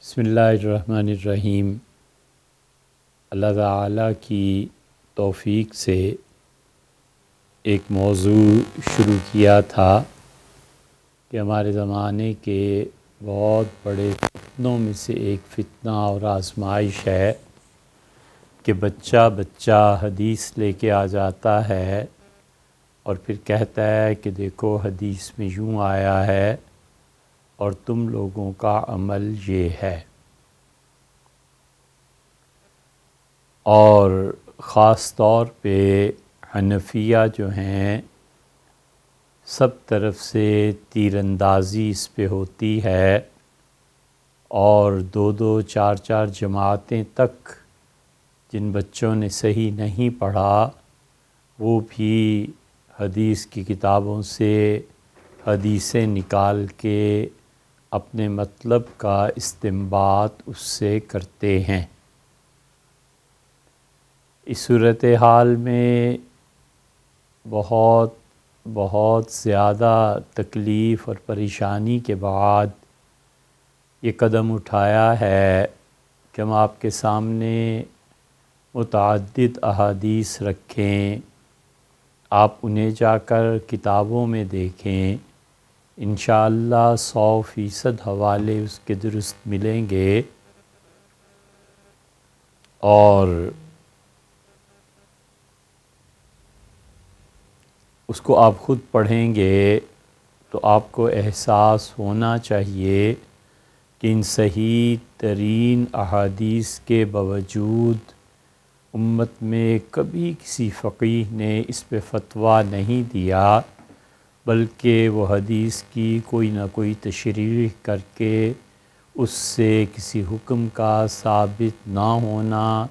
بسم اللہ الرحمن الرحیم۔ اللہ تعالیٰ کی توفیق سے ایک موضوع شروع کیا تھا کہ ہمارے زمانے کے بہت بڑے فتنوں میں سے ایک فتنہ اور آزمائش ہے کہ بچہ حدیث لے کے آ جاتا ہے اور پھر کہتا ہے کہ دیکھو حدیث میں یوں آیا ہے اور تم لوگوں کا عمل یہ ہے، اور خاص طور پہ حنفیہ جو ہیں سب طرف سے تیر اندازی اس پہ ہوتی ہے، اور دو چار جماعتیں تک جن بچوں نے صحیح نہیں پڑھا وہ بھی حدیث کی کتابوں سے حدیثیں نکال کے اپنے مطلب کا استنباط اس سے کرتے ہیں۔ اس صورتحال میں بہت زیادہ تکلیف اور پریشانی کے بعد یہ قدم اٹھایا ہے کہ ہم آپ کے سامنے متعدد احادیث رکھیں، آپ انہیں جا کر کتابوں میں دیکھیں، انشاءاللہ 100% حوالے اس کے درست ملیں گے، اور اس کو آپ خود پڑھیں گے تو آپ کو احساس ہونا چاہیے کہ ان صحیح ترین احادیث کے باوجود امت میں کبھی کسی فقیہ نے اس پہ فتویٰ نہیں دیا، بلکہ وہ حدیث کی کوئی نہ کوئی تشریح کر کے اس سے کسی حکم کا ثابت نہ ہونا،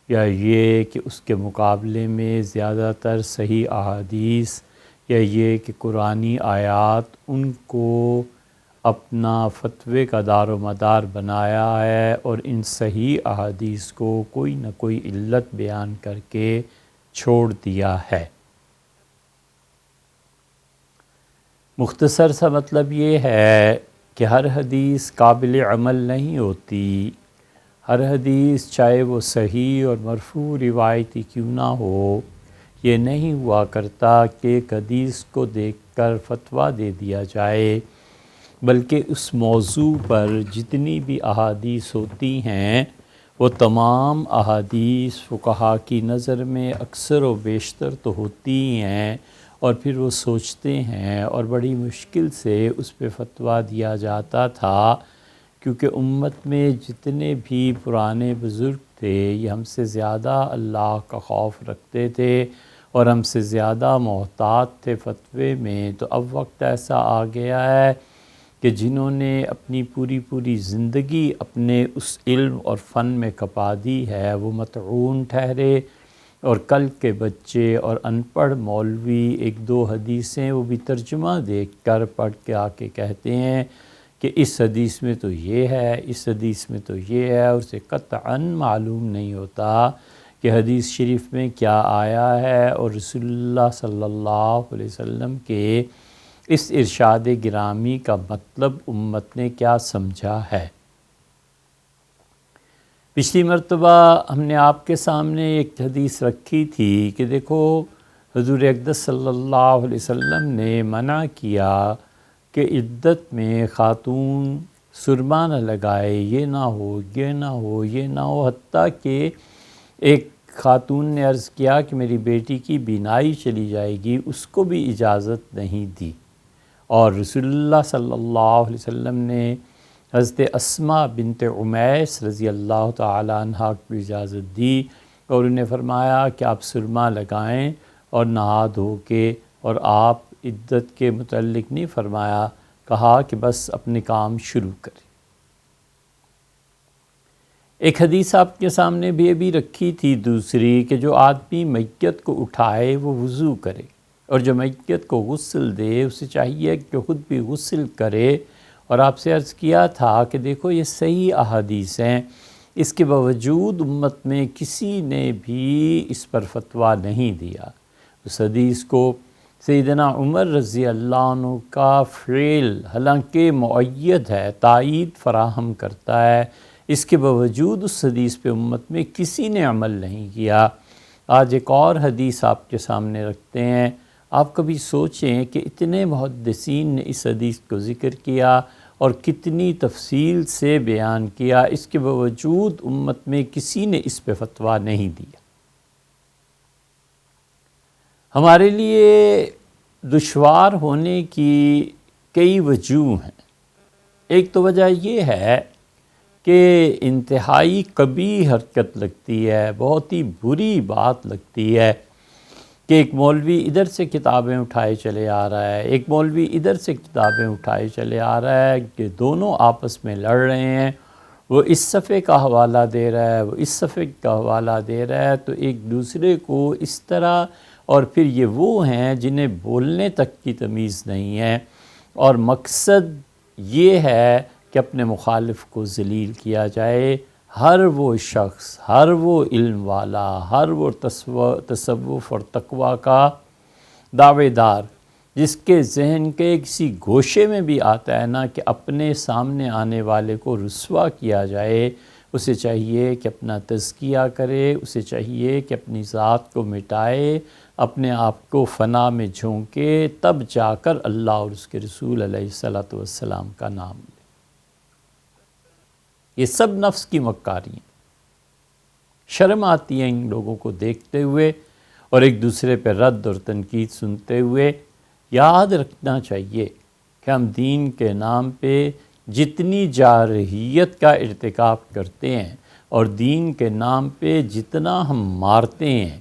یا یہ کہ اس کے مقابلے میں زیادہ تر صحیح احادیث، یا یہ کہ قرآنی آیات ان کو اپنا فتوے کا دار و مدار بنایا ہے، اور ان صحیح احادیث کو کوئی نہ کوئی علت بیان کر کے چھوڑ دیا ہے۔ مختصر سا مطلب یہ ہے کہ ہر حدیث قابل عمل نہیں ہوتی، ہر حدیث چاہے وہ صحیح اور مرفوع روایتی کیوں نہ ہو، یہ نہیں ہوا کرتا کہ ایک حدیث کو دیکھ کر فتویٰ دے دیا جائے، بلکہ اس موضوع پر جتنی بھی احادیث ہوتی ہیں وہ تمام احادیث فقہا کی نظر میں اکثر و بیشتر تو ہوتی ہیں، اور پھر وہ سوچتے ہیں، اور بڑی مشکل سے اس پہ فتویٰ دیا جاتا تھا، کیونکہ امت میں جتنے بھی پرانے بزرگ تھے یہ ہم سے زیادہ اللہ کا خوف رکھتے تھے اور ہم سے زیادہ محتاط تھے فتوے میں۔ تو اب وقت ایسا آ گیا ہے کہ جنہوں نے اپنی پوری زندگی اپنے اس علم اور فن میں کھپا دی ہے وہ مطعون ٹھہرے، اور کل کے بچے اور ان پڑھ مولوی ایک دو حدیثیں وہ بھی ترجمہ دیکھ کر پڑھ کے آ کے کہتے ہیں کہ اس حدیث میں تو یہ ہے، اس حدیث میں تو یہ ہے، اور اسے قطعاً معلوم نہیں ہوتا کہ حدیث شریف میں کیا آیا ہے، اور رسول اللہ صلی اللہ علیہ وسلم کے اس ارشاد گرامی کا مطلب امت نے کیا سمجھا ہے۔ پچھلی مرتبہ ہم نے آپ کے سامنے ایک حدیث رکھی تھی کہ دیکھو حضور اقدس صلی اللہ علیہ وسلم نے منع کیا کہ عدت میں خاتون سرما نہ لگائے، یہ نہ ہو، یہ نہ ہو، یہ نہ ہو، حتیٰ کہ ایک خاتون نے عرض کیا کہ میری بیٹی کی بینائی چلی جائے گی، اس کو بھی اجازت نہیں دی، اور رسول اللہ صلی اللہ علیہ وسلم نے حضرت اسماء بنت عمیس رضی اللہ تعالیٰ عنہ کو اجازت دی، اور انہیں فرمایا کہ آپ سرما لگائیں اور نہا دھو کے، اور آپ عدت کے متعلق نہیں فرمایا، کہا کہ بس اپنے کام شروع کریں۔ ایک حدیث آپ کے سامنے بھی رکھی تھی دوسری، کہ جو آدمی میت کو اٹھائے وہ وضو کرے، اور جو میت کو غسل دے اسے چاہیے کہ خود بھی غسل کرے، اور آپ سے عرض کیا تھا کہ دیکھو یہ صحیح احادیث ہیں، اس کے باوجود امت میں کسی نے بھی اس پر فتویٰ نہیں دیا۔ اس حدیث کو سیدنا عمر رضی اللہ عنہ کا فعل حالانکہ مؤید ہے، تائید فراہم کرتا ہے، اس کے باوجود اس حدیث پہ امت میں کسی نے عمل نہیں کیا۔ آج ایک اور حدیث آپ کے سامنے رکھتے ہیں۔ آپ کبھی سوچیں کہ اتنے محدثین نے اس حدیث کو ذکر کیا اور کتنی تفصیل سے بیان کیا، اس کے باوجود امت میں کسی نے اس پہ فتویٰ نہیں دیا۔ ہمارے لیے دشوار ہونے کی کئی وجوہ ہیں۔ ایک تو وجہ یہ ہے کہ انتہائی قبیح حرکت لگتی ہے، بہت ہی بری بات لگتی ہے کہ ایک مولوی ادھر سے کتابیں اٹھائے چلے آ رہا ہے، ایک مولوی ادھر سے کتابیں اٹھائے چلے آ رہا ہے کہ دونوں آپس میں لڑ رہے ہیں، وہ اس صفحے کا حوالہ دے رہا ہے، وہ اس صفحے کا حوالہ دے رہا ہے، تو ایک دوسرے کو اس طرح، اور پھر یہ وہ ہیں جنہیں بولنے تک کی تمیز نہیں ہے، اور مقصد یہ ہے کہ اپنے مخالف کو ذلیل کیا جائے۔ ہر وہ شخص، ہر وہ علم والا، ہر وہ تصوف اور تقوی کا دعوے دار جس کے ذہن کے کسی گوشے میں بھی آتا ہے نا کہ اپنے سامنے آنے والے کو رسوا کیا جائے، اسے چاہیے کہ اپنا تزکیہ کرے، اسے چاہیے کہ اپنی ذات کو مٹائے، اپنے آپ کو فنا میں جھونکے، تب جا کر اللہ اور اس کے رسول علیہ السلام کا نام لے۔ یہ سب نفس کی مکاری ہیں۔ شرم آتی ہے ان لوگوں کو دیکھتے ہوئے اور ایک دوسرے پہ رد اور تنقید سنتے ہوئے۔ یاد رکھنا چاہیے کہ ہم دین کے نام پہ جتنی جارحیت کا ارتکاب کرتے ہیں اور دین کے نام پہ جتنا ہم مارتے ہیں،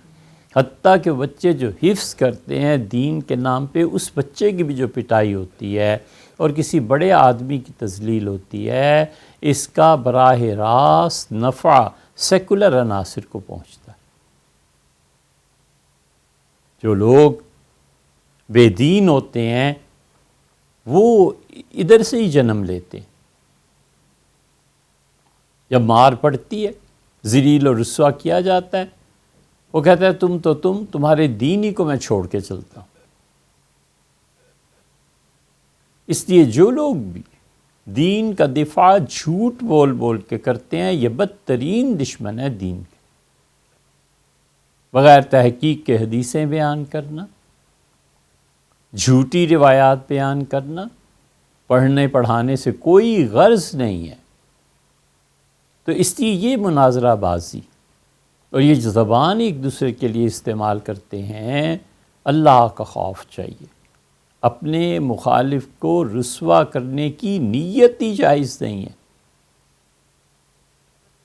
حتیٰ کہ بچے جو حفظ کرتے ہیں دین کے نام پہ، اس بچے کی بھی جو پٹائی ہوتی ہے اور کسی بڑے آدمی کی تذلیل ہوتی ہے، اس کا براہ راست نفع سیکولر عناصر کو پہنچتا ہے۔ جو لوگ بے دین ہوتے ہیں وہ ادھر سے ہی جنم لیتے ہیں۔ جب مار پڑتی ہے، ذلیل و رسوا کیا جاتا ہے، وہ کہتا ہے تمہارے دین ہی کو میں چھوڑ کے چلتا ہوں۔ اس لیے جو لوگ بھی دین کا دفاع جھوٹ بول بول کے کرتے ہیں، یہ بدترین دشمن ہے دین کے۔ بغیر تحقیق کے حدیثیں بیان کرنا، جھوٹی روایات بیان کرنا، پڑھنے پڑھانے سے کوئی غرض نہیں ہے۔ تو اس لیے یہ مناظرہ بازی اور یہ جو زبان ایک دوسرے کے لیے استعمال کرتے ہیں، اللہ کا خوف چاہیے۔ اپنے مخالف کو رسوا کرنے کی نیت ہی جائز نہیں ہے۔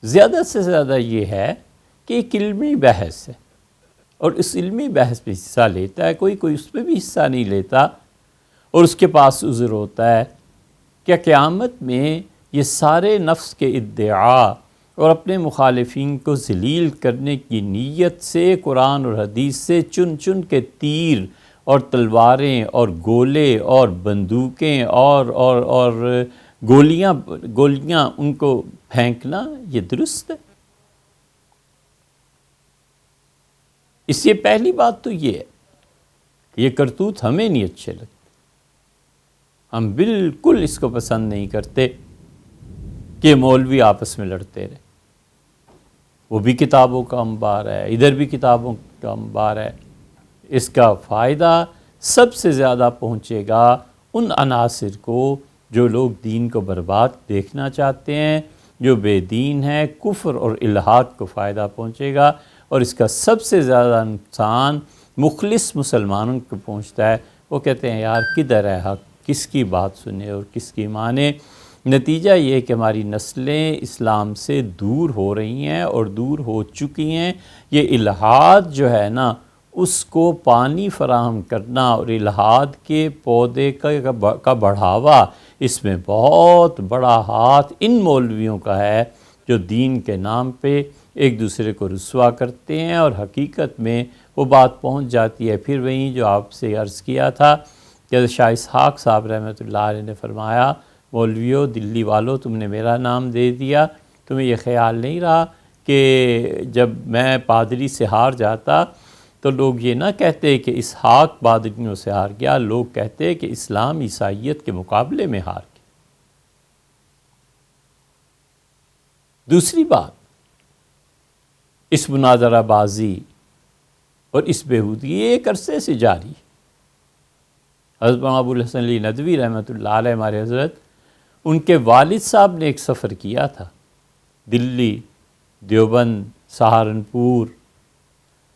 زیادہ سے زیادہ یہ ہے کہ ایک علمی بحث ہے اور اس علمی بحث میں حصہ لیتا ہے کوئی اس میں بھی حصہ نہیں لیتا، اور اس کے پاس عذر ہوتا ہے کہ قیامت میں یہ سارے نفس کے ادعاء اور اپنے مخالفین کو ذلیل کرنے کی نیت سے قرآن اور حدیث سے چن چن کے تیر اور تلواریں اور گولے اور بندوقیں اور گولیاں ان کو پھینکنا، یہ درست ہے؟ اس سے پہلی بات تو یہ ہے کہ یہ کرتوت ہمیں نہیں اچھے لگتے، ہم بالکل اس کو پسند نہیں کرتے کہ مولوی آپس میں لڑتے رہے۔ وہ بھی کتابوں کا انبار ہے، ادھر بھی کتابوں کا انبار ہے۔ اس کا فائدہ سب سے زیادہ پہنچے گا ان عناصر کو جو لوگ دین کو برباد دیکھنا چاہتے ہیں، جو بے دین ہے، کفر اور الحاد کو فائدہ پہنچے گا، اور اس کا سب سے زیادہ نقصان مخلص مسلمانوں کو پہنچتا ہے۔ وہ کہتے ہیں یار کدھر ہے حق، کس کی بات سنے اور کس کی مانے۔ نتیجہ یہ کہ ہماری نسلیں اسلام سے دور ہو رہی ہیں اور دور ہو چکی ہیں۔ یہ الحاد جو ہے نا، اس کو پانی فراہم کرنا اور الحاد کے پودے کا بڑھاوا، اس میں بہت بڑا ہاتھ ان مولویوں کا ہے جو دین کے نام پہ ایک دوسرے کو رسوا کرتے ہیں، اور حقیقت میں وہ بات پہنچ جاتی ہے پھر وہیں جو آپ سے عرض کیا تھا کہ شاہ اسحاق صاحب رحمۃ اللہ علیہ نے فرمایا، مولویوں، دلی والوں، تم نے میرا نام دے دیا، تمہیں یہ خیال نہیں رہا کہ جب میں پادری سے ہار جاتا تو لوگ یہ نہ کہتے کہ اسحاق بادریوں سے ہار گیا، لوگ کہتے کہ اسلام عیسائیت کے مقابلے میں ہار گیا۔ دوسری بات، اس مناظرہ بازی اور اس بےہودگی یہ ایک عرصے سے جاری ہے۔ حضرت ابو الحسن علی ندوی رحمۃ اللہ علیہ ہمارے حضرت، ان کے والد صاحب نے ایک سفر کیا تھا دلی، دیوبند، سہارنپور،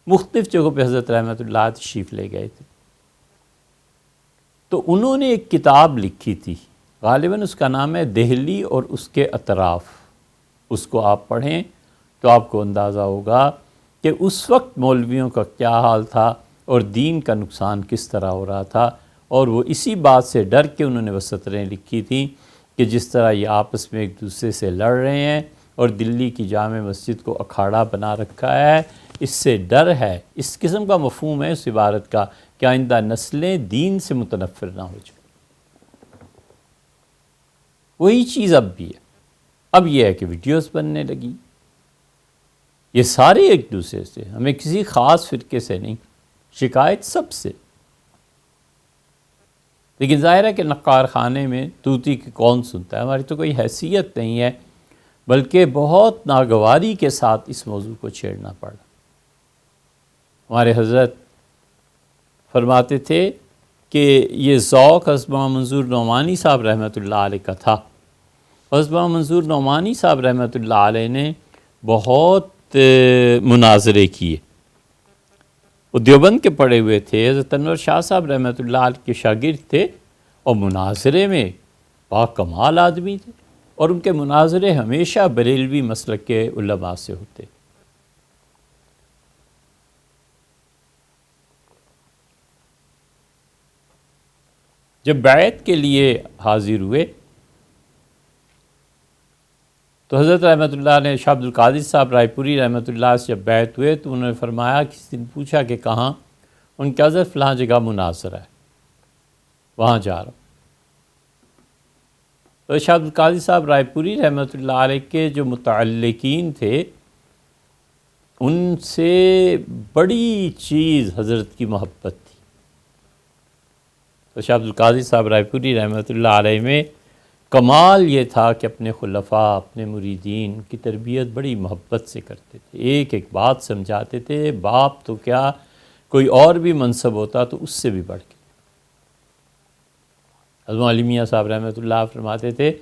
مختلف جگہوں پہ حضرت رحمۃ اللہ تشریف لے گئے تھے۔ تو انہوں نے ایک کتاب لکھی تھی، غالباً اس کا نام ہے دہلی اور اس کے اطراف۔ اس کو آپ پڑھیں تو آپ کو اندازہ ہوگا کہ اس وقت مولویوں کا کیا حال تھا اور دین کا نقصان کس طرح ہو رہا تھا، اور وہ اسی بات سے ڈر کے انہوں نے وہ سطریں لکھی تھیں کہ جس طرح یہ آپس میں ایک دوسرے سے لڑ رہے ہیں اور دلی کی جامع مسجد کو اکھاڑا بنا رکھا ہے، اس سے ڈر ہے، اس قسم کا مفہوم ہے اس عبارت کا کہ آئندہ نسلیں دین سے متنفر نہ ہو جائیں۔ وہی چیز اب بھی ہے۔ اب یہ ہے کہ ویڈیوز بننے لگی، یہ سارے ایک دوسرے سے، ہمیں کسی خاص فرقے سے نہیں، شکایت سب سے۔ لیکن ظاہر ہے کہ نقار خانے میں طوطی کی کون سنتا ہے، ہماری تو کوئی حیثیت نہیں ہے، بلکہ بہت ناگواری کے ساتھ اس موضوع کو چھیڑنا پڑا۔ ہمارے حضرت فرماتے تھے کہ یہ ذوق حضرت مولانا منظور نعمانی صاحب رحمۃ اللہ علیہ کا تھا۔ حضرت مولانا منظور نعمانی صاحب رحمۃ اللہ علیہ نے بہت مناظرے کیے، وہ دیوبند کے پڑھے ہوئے تھے، حضرت انور شاہ صاحب رحمۃ اللہ علیہ کے شاگرد تھے، اور مناظرے میں باکمال آدمی تھے، اور ان کے مناظرے ہمیشہ بریلوی مسلک کے علماء سے ہوتے۔ جب بیعت کے لیے حاضر ہوئے تو حضرت رحمۃ اللہ نے شاہ عبد القادر صاحب رائے پوری رحمۃ اللہ سے جب بیعت ہوئے تو انہوں نے فرمایا، کسی دن پوچھا کہ کہاں؟ ان کے حضرت فلاں جگہ مناظرہ ہے، وہاں جا رہا ہوں۔ تو شاہ عبد القادر صاحب رائے پوری رحمۃ اللہ علیہ کے جو متعلقین تھے، ان سے بڑی چیز حضرت کی محبت تھی۔ تو شاہ عبد القادر صاحب رائے پوری رحمۃ اللہ علیہ میں کمال یہ تھا کہ اپنے خلفاء، اپنے مریدین کی تربیت بڑی محبت سے کرتے تھے، ایک ایک بات سمجھاتے تھے، باپ تو کیا کوئی اور بھی منصب ہوتا تو اس سے بھی بڑھ کے۔ حضرت علی میاں صاحب رحمۃ اللہ فرماتے تھے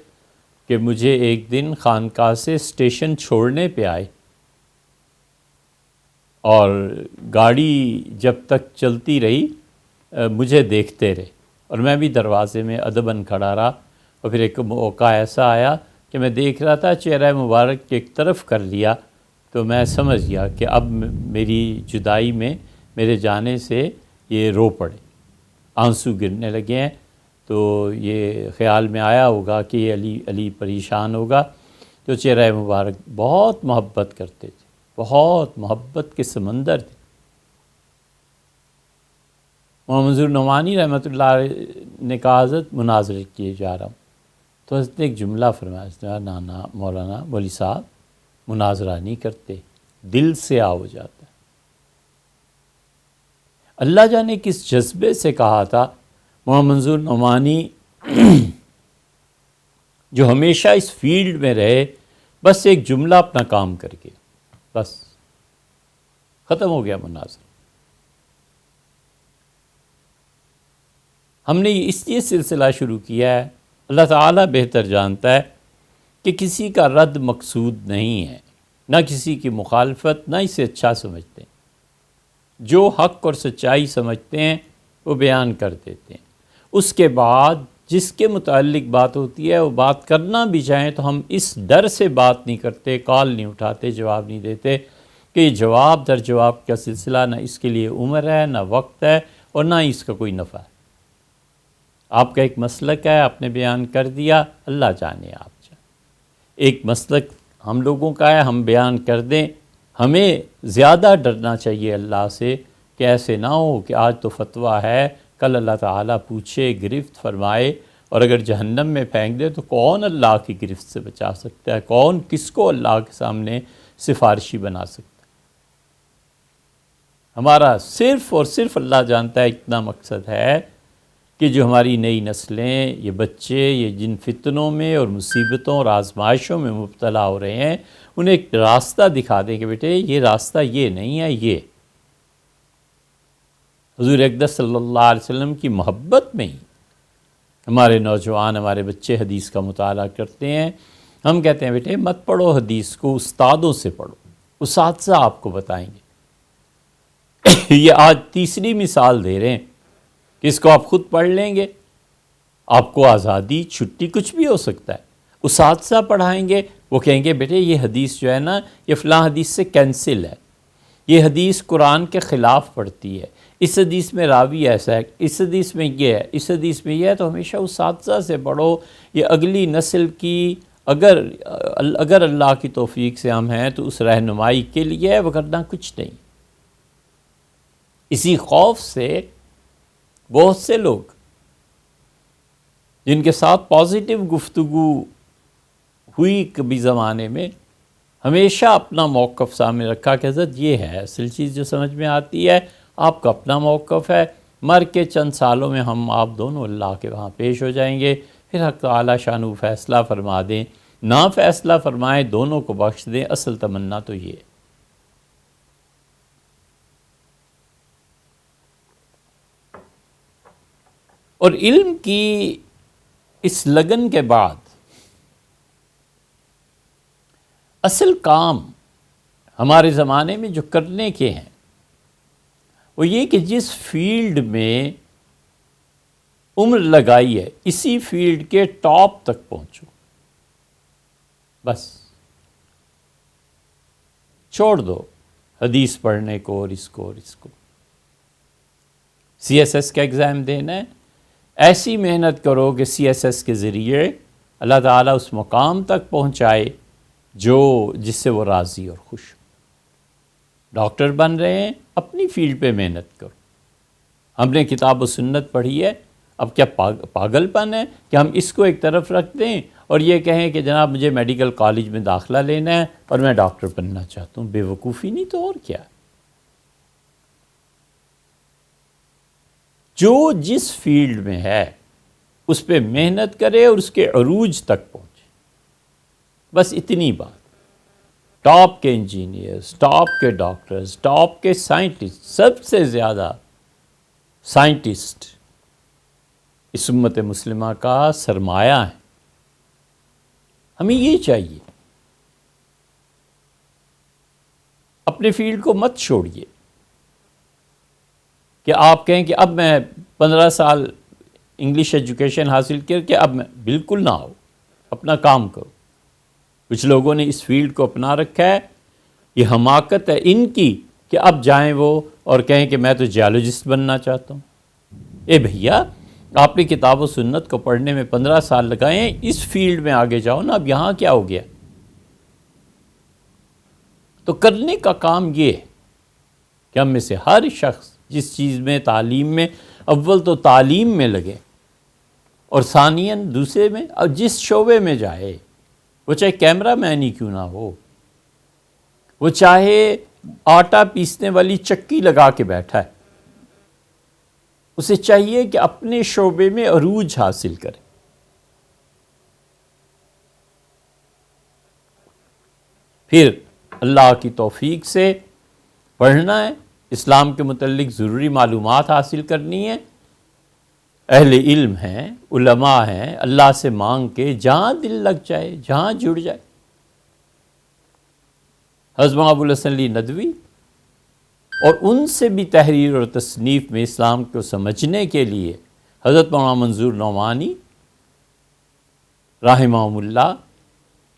کہ مجھے ایک دن خانقاہ سے اسٹیشن چھوڑنے پہ آئے، اور گاڑی جب تک چلتی رہی مجھے دیکھتے رہے، اور میں بھی دروازے میں ادباً کھڑا رہا، اور پھر ایک موقع ایسا آیا کہ میں دیکھ رہا تھا، چہرہ مبارک کی ایک طرف کر لیا، تو میں سمجھ گیا کہ اب میری جدائی میں، میرے جانے سے یہ رو پڑے، آنسو گرنے لگے ہیں۔ تو یہ خیال میں آیا ہوگا کہ یہ علی پریشان ہوگا، تو چہرہ مبارک بہت محبت کرتے تھے، بہت محبت کے سمندر تھے۔ مولانا منظور نعمانی رحمۃ اللہ علیہ نے کہا، حضرت مناظرے کیے جا رہا ہوں، تو حضرت نے ایک جملہ فرمایا، نا مولانا مولوی صاحب مناظرہ نہیں کرتے، دل سے ہو جاتا ہے۔ اللہ جانے کس جذبے سے کہا تھا مولانا منظور نعمانی، جو ہمیشہ اس فیلڈ میں رہے، بس ایک جملہ اپنا کام کر کے بس ختم ہو گیا مناظرہ۔ ہم نے اس لیے سلسلہ شروع کیا ہے، اللہ تعالیٰ بہتر جانتا ہے کہ کسی کا رد مقصود نہیں ہے، نہ کسی کی مخالفت، نہ اسے اچھا سمجھتے ہیں۔ جو حق اور سچائی سمجھتے ہیں وہ بیان کر دیتے ہیں، اس کے بعد جس کے متعلق بات ہوتی ہے وہ بات کرنا بھی چاہیں تو ہم اس ڈر سے بات نہیں کرتے، کال نہیں اٹھاتے، جواب نہیں دیتے کہ یہ جواب در جواب کا سلسلہ نہ اس کے لیے عمر ہے، نہ وقت ہے، اور نہ ہی اس کا کوئی نفع ہے۔ آپ کا ایک مسلک ہے، آپ نے بیان کر دیا، اللہ جانے آپ جانے۔ ایک مسلک ہم لوگوں کا ہے، ہم بیان کر دیں، ہمیں زیادہ ڈرنا چاہیے اللہ سے کہ ایسے نہ ہو کہ آج تو فتویٰ ہے، کل اللہ تعالیٰ پوچھے، گرفت فرمائے، اور اگر جہنم میں پھینک دے تو کون اللہ کی گرفت سے بچا سکتا ہے؟ کون کس کو اللہ کے سامنے سفارشی بنا سکتا ہے؟ ہمارا صرف اور صرف اللہ جانتا ہے اتنا مقصد ہے کہ جو ہماری نئی نسلیں، یہ بچے، یہ جن فتنوں میں اور مصیبتوں اور آزمائشوں میں مبتلا ہو رہے ہیں، انہیں ایک راستہ دکھا دیں کہ بیٹے یہ راستہ یہ نہیں ہے، یہ حضور اقدس صلی اللہ علیہ وسلم کی محبت میں ہی ہمارے نوجوان، ہمارے بچے حدیث کا مطالعہ کرتے ہیں۔ ہم کہتے ہیں بیٹے مت پڑھو حدیث کو، استادوں سے پڑھو، اساتذہ آپ کو بتائیں گے۔ یہ آج تیسری مثال دے رہے ہیں کہ اس کو آپ خود پڑھ لیں گے، آپ کو آزادی، چھٹی، کچھ بھی ہو سکتا ہے۔ اساتذہ پڑھائیں گے، وہ کہیں گے بیٹے یہ حدیث جو ہے نا، یہ فلاں حدیث سے کینسل ہے، یہ حدیث قرآن کے خلاف پڑتی ہے، اس حدیث میں راوی ایسا ہے، اس حدیث میں یہ ہے، اس حدیث میں یہ ہے۔ تو ہمیشہ اساتذہ سے پڑھو۔ یہ اگلی نسل کی اگر اللہ کی توفیق سے ہم ہیں تو اس رہنمائی کے لیے ہے، وگرنہ کچھ نہیں۔ اسی خوف سے بہت سے لوگ جن کے ساتھ پازیٹیو گفتگو ہوئی کبھی زمانے میں، ہمیشہ اپنا موقف سامنے رکھا کہ حضرت یہ ہے اصل چیز جو سمجھ میں آتی ہے، آپ کا اپنا موقف ہے، مر کے چند سالوں میں ہم آپ دونوں اللہ کے وہاں پیش ہو جائیں گے، پھر حق تعالی شانو فیصلہ فرما دیں، نہ فیصلہ فرمائیں دونوں کو بخش دیں، اصل تمنا تو یہ ہے۔ اور علم کی اس لگن کے بعد اصل کام ہمارے زمانے میں جو کرنے کے ہیں وہ یہ کہ جس فیلڈ میں عمر لگائی ہے اسی فیلڈ کے ٹاپ تک پہنچو، بس چھوڑ دو حدیث پڑھنے کو اور اس کو سی ایس ایس کا ایگزام دینا ہے، ایسی محنت کرو کہ سی ایس ایس کے ذریعے اللہ تعالیٰ اس مقام تک پہنچائے جس سے وہ راضی اور خوش ہو۔ ڈاکٹر بن رہے ہیں، اپنی فیلڈ پہ محنت کرو۔ ہم نے کتاب و سنت پڑھی ہے، اب کیا پاگل پن ہے کہ ہم اس کو ایک طرف رکھ دیں اور یہ کہیں کہ جناب مجھے میڈیکل کالج میں داخلہ لینا ہے اور میں ڈاکٹر بننا چاہتا ہوں؟ بے وقوفی نہیں تو اور کیا۔ جو جس فیلڈ میں ہے اس پہ محنت کرے اور اس کے عروج تک پہنچے، بس اتنی بات۔ ٹاپ کے انجینئرز، ٹاپ کے ڈاکٹرز، ٹاپ کے سائنٹسٹ، سب سے زیادہ سائنٹسٹ اس امت مسلمہ کا سرمایہ ہے۔ ہمیں یہ چاہیے، اپنے فیلڈ کو مت چھوڑیے کہ آپ کہیں کہ اب میں 15 سال انگلش ایجوکیشن حاصل کر کے اب میں بالکل نہ ہو، اپنا کام کرو۔ کچھ لوگوں نے اس فیلڈ کو اپنا رکھا ہے، یہ حماقت ہے ان کی کہ اب جائیں وہ اور کہیں کہ میں تو جیولوجسٹ بننا چاہتا ہوں۔ اے بھیا، آپ نے کتاب و سنت کو پڑھنے میں 15 سال لگائے ہیں، اس فیلڈ میں آگے جاؤ نا۔ اب یہاں کیا ہو گیا؟ تو کرنے کا کام یہ ہے کہ ہم میں سے ہر شخص جس چیز میں، تعلیم میں، اول تو تعلیم میں لگے اور ثانیاً دوسرے میں، اور جس شعبے میں جائے، وہ چاہے کیمرہ مین ہی کیوں نہ ہو، وہ چاہے آٹا پیسنے والی چکی لگا کے بیٹھا ہے، اسے چاہیے کہ اپنے شعبے میں عروج حاصل کرے۔ پھر اللہ کی توفیق سے پڑھنا ہے، اسلام کے متعلق ضروری معلومات حاصل کرنی ہے، اہل علم ہیں، علماء ہیں، اللہ سے مانگ کے جہاں دل لگ جائے، جہاں جڑ جائے۔ حضرت ابو الحسن علی ندوی اور ان سے بھی تحریر اور تصنیف میں اسلام کو سمجھنے کے لیے حضرت مولانا منظور نعمانی رحمہم اللہ،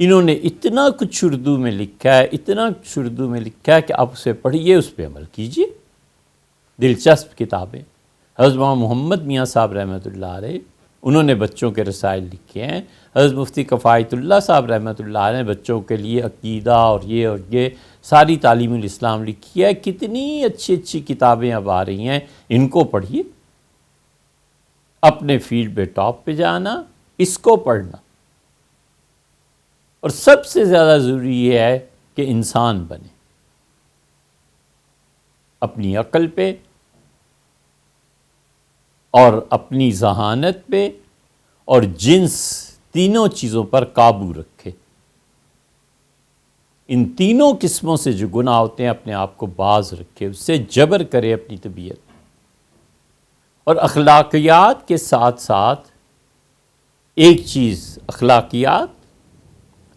انہوں نے اتنا کچھ اردو میں لکھا ہے، اتنا کچھ اردو میں لکھا ہے کہ آپ اسے پڑھیے، اس پہ عمل کیجیے۔ دلچسپ کتابیں۔ حضرت مولانا محمد میاں صاحب رحمۃ اللہ علیہ، انہوں نے بچوں کے رسائل لکھے ہیں۔ حضرت مفتی کفایت اللہ صاحب رحمۃ اللہ علیہ نے بچوں کے لیے عقیدہ اور یہ ساری تعلیم الاسلام لکھی ہے۔ کتنی اچھی اچھی کتابیں اب آ رہی ہیں، ان کو پڑھیے۔ اپنے فیلڈ پہ ٹاپ پہ جانا، اس کو پڑھنا، اور سب سے زیادہ ضروری یہ ہے کہ انسان بنے۔ اپنی عقل پہ اور اپنی ذہانت پہ اور جنس، تینوں چیزوں پر قابو رکھے۔ ان تینوں قسموں سے جو گناہ ہوتے ہیں اپنے آپ کو باز رکھے، اس سے جبر کرے اپنی طبیعت۔ اور اخلاقیات کے ساتھ ساتھ ایک چیز اخلاقیات،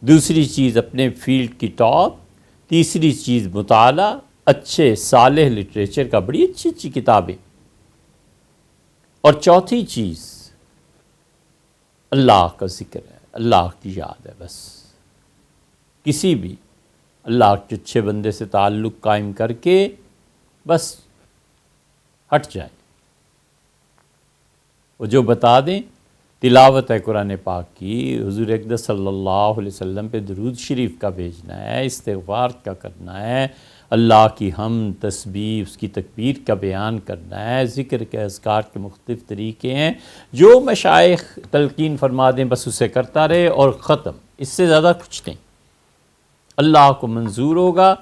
دوسری چیز اپنے فیلڈ کی ٹاپ، تیسری چیز مطالعہ، اچھے صالح لٹریچر کا، بڑی اچھی اچھی کتابیں، اور چوتھی چیز اللہ کا ذکر ہے، اللہ کی یاد ہے۔ بس کسی بھی اللہ کے اچھے بندے سے تعلق قائم کر کے بس ہٹ جائیں، وہ جو بتا دیں۔ تلاوت ہے قرآن پاک کی، حضور اقدس صلی اللہ علیہ وسلم پہ درود شریف کا بھیجنا ہے، استغفار کا کرنا ہے، اللہ کی حمد، تسبیح، اس کی تکبیر کا بیان کرنا ہے، ذکر کے اذکار کے مختلف طریقے ہیں، جو مشائخ تلقین فرما دیں بس اسے کرتا رہے اور ختم، اس سے زیادہ کچھ نہیں۔ اللہ کو منظور ہوگا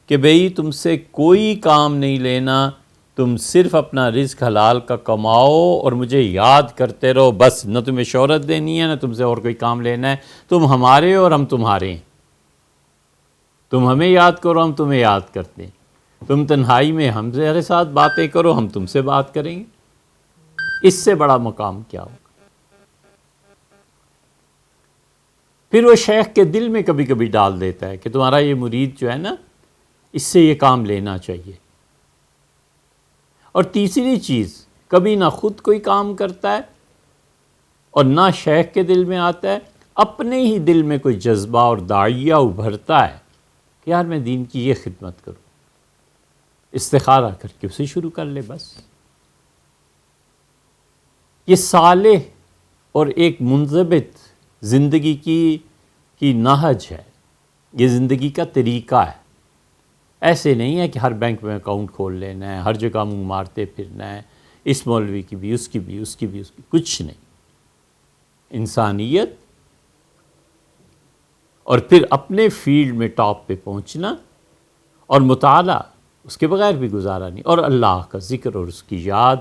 کہ بھئی تم سے کوئی کام نہیں لینا، تم صرف اپنا رزق حلال کا کماؤ اور مجھے یاد کرتے رہو، بس نہ تمہیں شہرت دینی ہے نہ تم سے اور کوئی کام لینا ہے، تم ہمارے اور ہم تمہارے ہیں، تم ہمیں یاد کرو ہم تمہیں یاد کرتے ہیں، تم تنہائی میں ہمارے ساتھ باتیں کرو ہم تم سے بات کریں گے، اس سے بڑا مقام کیا ہوگا؟ پھر وہ شیخ کے دل میں کبھی کبھی ڈال دیتا ہے کہ تمہارا یہ مرید جو ہے نا، اس سے یہ کام لینا چاہیے۔ اور تیسری چیز، کبھی نہ خود کوئی کام کرتا ہے اور نہ شیخ کے دل میں آتا ہے، اپنے ہی دل میں کوئی جذبہ اور داعیہ ابھرتا ہے کہ یار میں دین کی یہ خدمت کروں، استخارہ کر کے اسے شروع کر لے۔ بس یہ صالح اور ایک منضبط زندگی کی نہج ہے، یہ زندگی کا طریقہ ہے۔ ایسے نہیں ہے کہ ہر بینک میں اکاؤنٹ کھول لینا ہے، ہر جگہ منہ مارتے پھرنا ہے، اس مولوی کی بھی، اس کی بھی، اس کی بھی، اس کی، کچھ نہیں۔ انسانیت اور پھر اپنے فیلڈ میں ٹاپ پہ پہنچنا، اور مطالعہ، اس کے بغیر بھی گزارا نہیں، اور اللہ کا ذکر اور اس کی یاد،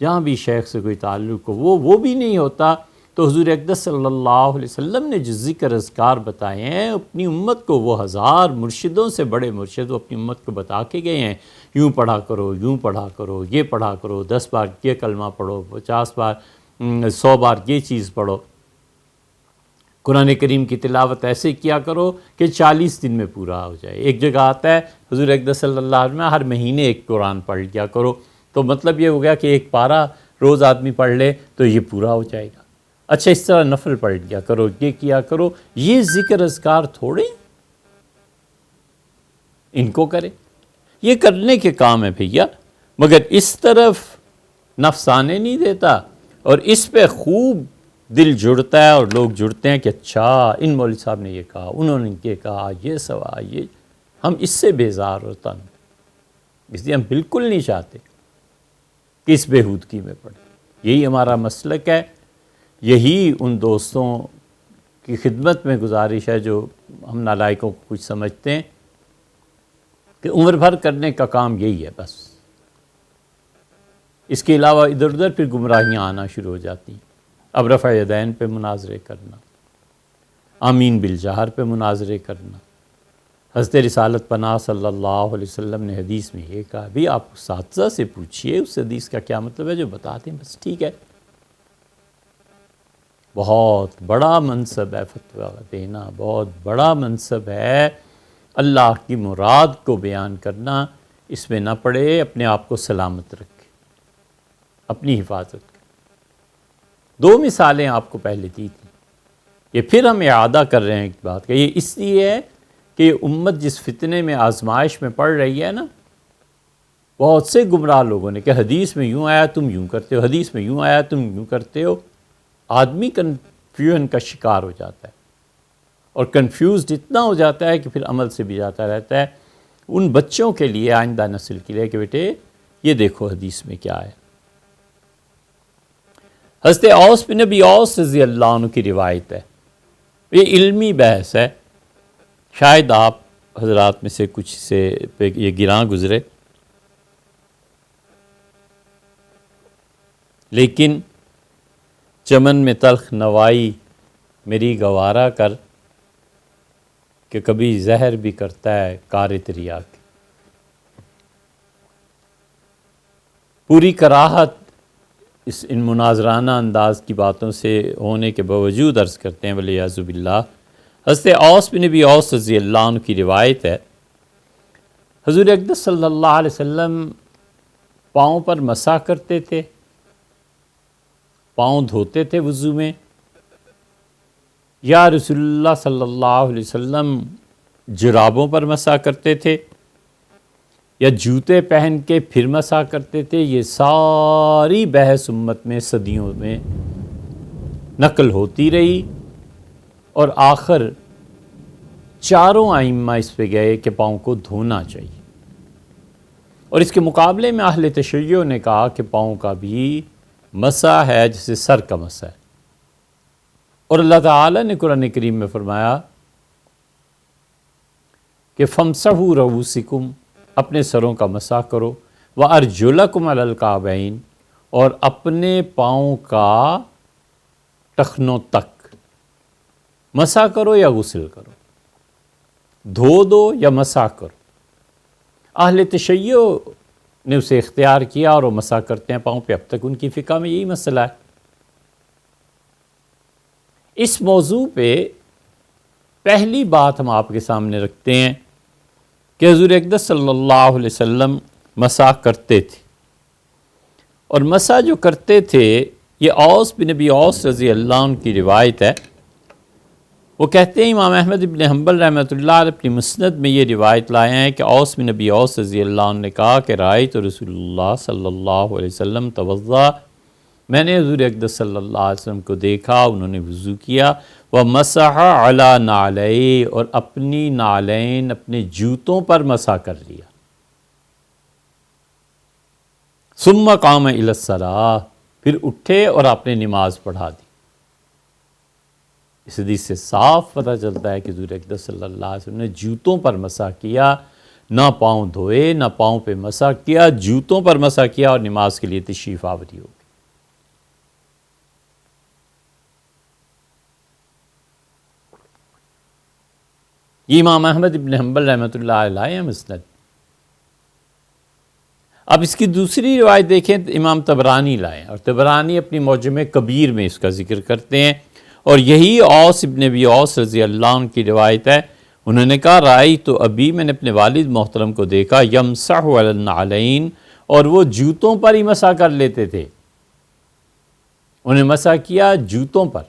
جہاں بھی شیخ سے کوئی تعلق ہو وہ بھی نہیں ہوتا تو حضور اقدس صلی اللہ علیہ وسلم نے جو ذکر اذکار بتائے ہیں اپنی امت کو، وہ ہزار مرشدوں سے بڑے مرشد وہ اپنی امت کو بتا کے گئے ہیں، یوں پڑھا کرو، یوں پڑھا کرو، یہ پڑھا کرو، 10 بار یہ کلمہ پڑھو، 50 بار 100 بار یہ چیز پڑھو، قرآن کریم کی تلاوت ایسے کیا کرو کہ 40 دن میں پورا ہو جائے۔ ایک جگہ آتا ہے حضور اقدس صلی اللہ علیہ وسلم ہر مہینے ایک قرآن پڑھ لیا کرو، تو مطلب یہ ہو گیا کہ ایک پارہ روز آدمی پڑھ لے تو یہ پورا ہو جائے گا۔ اچھا اس طرح نفل پڑھ لیا کرو، یہ کیا کرو، یہ ذکر اذکار تھوڑے ان کو کرے، یہ کرنے کے کام ہے بھیا، مگر اس طرف نفس آنے نہیں دیتا، اور اس پہ خوب دل جڑتا ہے اور لوگ جڑتے ہیں کہ اچھا ان مولوی صاحب نے یہ کہا، انہوں نے یہ کہا، یہ سوال، یہ ہم اس سے بیزار اور تنگ، اس لیے ہم بالکل نہیں چاہتے کہ اس بےہودگی میں پڑیں۔ یہی ہمارا مسلک ہے، یہی ان دوستوں کی خدمت میں گزارش ہے جو ہم نالائقوں کو کچھ سمجھتے ہیں کہ عمر بھر کرنے کا کام یہی ہے بس، اس کے علاوہ ادھر ادھر پھر گمراہیاں آنا شروع ہو جاتی ہیں۔ اب رفع یدین پہ مناظرے کرنا، آمین بالجہر پہ مناظرے کرنا، حضرت رسالت پناہ صلی اللہ علیہ وسلم نے حدیث میں یہ کہا، بھی آپ اساتذہ سے پوچھئے اس حدیث کا کیا مطلب ہے، جو بتاتے ہیں بس ٹھیک ہے۔ بہت بڑا منصب ہے فتویٰ دینا، بہت بڑا منصب ہے اللہ کی مراد کو بیان کرنا، اس میں نہ پڑے، اپنے آپ کو سلامت رکھے، اپنی حفاظت کرے۔ 2 مثالیں آپ کو پہلے دی تھیں، یہ پھر ہم اعادہ کر رہے ہیں ایک بات کا، یہ اس لیے ہے کہ امت جس فتنے میں آزمائش میں پڑ رہی ہے نا، بہت سے گمراہ لوگوں نے کہ حدیث میں یوں آیا تم یوں کرتے ہو، حدیث میں یوں آیا تم یوں کرتے ہو، آدمی کنفیوژن کا شکار ہو جاتا ہے، اور کنفیوزڈ اتنا ہو جاتا ہے کہ پھر عمل سے بھی جاتا رہتا ہے۔ ان بچوں کے لیے، آئندہ نسل کے لیے کہ بیٹے یہ دیکھو حدیث میں کیا ہے۔ حضرت اوس بن نبی اوس رضی اللہ عنہ کی روایت ہے، یہ علمی بحث ہے، شاید آپ حضرات میں سے کچھ سے پہ یہ گراں گزرے۔ لیکن چمن میں تلخ نوائی میری گوارا کر، کہ کبھی زہر بھی کرتا ہے کار تریا کے۔ پوری کراہت ان مناظرانہ انداز کی باتوں سے ہونے کے باوجود عرض کرتے ہیں ولیعوذ باللہ۔ حضرت اوس بن نبی اوس رضی اللہ عنہ کی روایت ہے، حضور اقدس صلی اللہ علیہ وسلم پاؤں پر مسح کرتے تھے، پاؤں دھوتے تھے وضو میں، یا رسول اللہ صلی اللہ علیہ وسلم جرابوں پر مسح کرتے تھے، یا جوتے پہن کے پھر مسح کرتے تھے۔ یہ ساری بحث امت میں صدیوں میں نقل ہوتی رہی، اور آخر چاروں ائمہ اس پہ گئے کہ پاؤں کو دھونا چاہیے۔ اور اس کے مقابلے میں اہل تشیع نے کہا کہ پاؤں کا بھی مسح ہے جیسے سر کا مسح ہے۔ اور اللہ تعالیٰ نے قرآن کریم میں فرمایا کہ فَامْسَحُوا رُؤُوسَکُمْ، اپنے سروں کا مسح کرو، وَأَرْجُلَکُمْ عَلَى الْکَعْبَیْن، اور اپنے پاؤں کا ٹخنوں تک مسح کرو یا غسل کرو، دھو دو یا مسح کرو۔ اہل تشیع نے اسے اختیار کیا اور وہ مسح کرتے ہیں پاؤں پہ، اب تک ان کی فقہ میں یہی مسئلہ ہے۔ اس موضوع پہ پہلی بات ہم آپ کے سامنے رکھتے ہیں کہ حضور اقدس صلی اللہ علیہ وسلم مسح کرتے تھے، اور مسح جو کرتے تھے یہ اوس بن نبی اوس رضی اللہ عنہ کی روایت ہے۔ وہ کہتے ہیں امام احمد بن حنبل رحمۃ اللہ علیہ اپنی مسند میں یہ روایت لائے ہیں کہ اوس بن نبی اوس رضی اللہ عنہ نے کہا کہ رأیت رسول اللہ صلی اللہ علیہ وسلم توضأ، میں نے حضور اقدس صلی اللہ علیہ وسلم کو دیکھا، انہوں نے وضو کیا، وَمَسَحَ عَلَى نَعْلَيْهِ، اور اپنی نعلین اپنے جوتوں پر مسح کر لیا، ثُمَّ قَامَ إِلَى الصَّلَاةِ، پھر اٹھے اور آپ نے نماز پڑھا دی۔ اس حدیث سے صاف پتہ چلتا ہے کہ حضور اقدس صلی اللہ علیہ وسلم نے جوتوں پر مسح کیا، نہ پاؤں دھوئے، نہ پاؤں پہ مسح کیا، جوتوں پر مسح کیا اور نماز کے لیے تشریف آوری ہو گئی۔ یہ امام احمد بن حنبل رحمۃ اللہ علیہ مسند۔ اب اس کی دوسری روایت دیکھیں تو امام طبرانی لائے، اور طبرانی اپنی معجم کبیر میں اس کا ذکر کرتے ہیں، اور یہی اوس ابن نبی اوس رضی اللہ عنہ کی روایت ہے۔ انہوں نے کہا رأیت ابی، میں نے اپنے والد محترم کو دیکھا، یمسح علی النعلین، اور وہ جوتوں پر ہی مسح کر لیتے تھے، انہیں مسح کیا جوتوں پر۔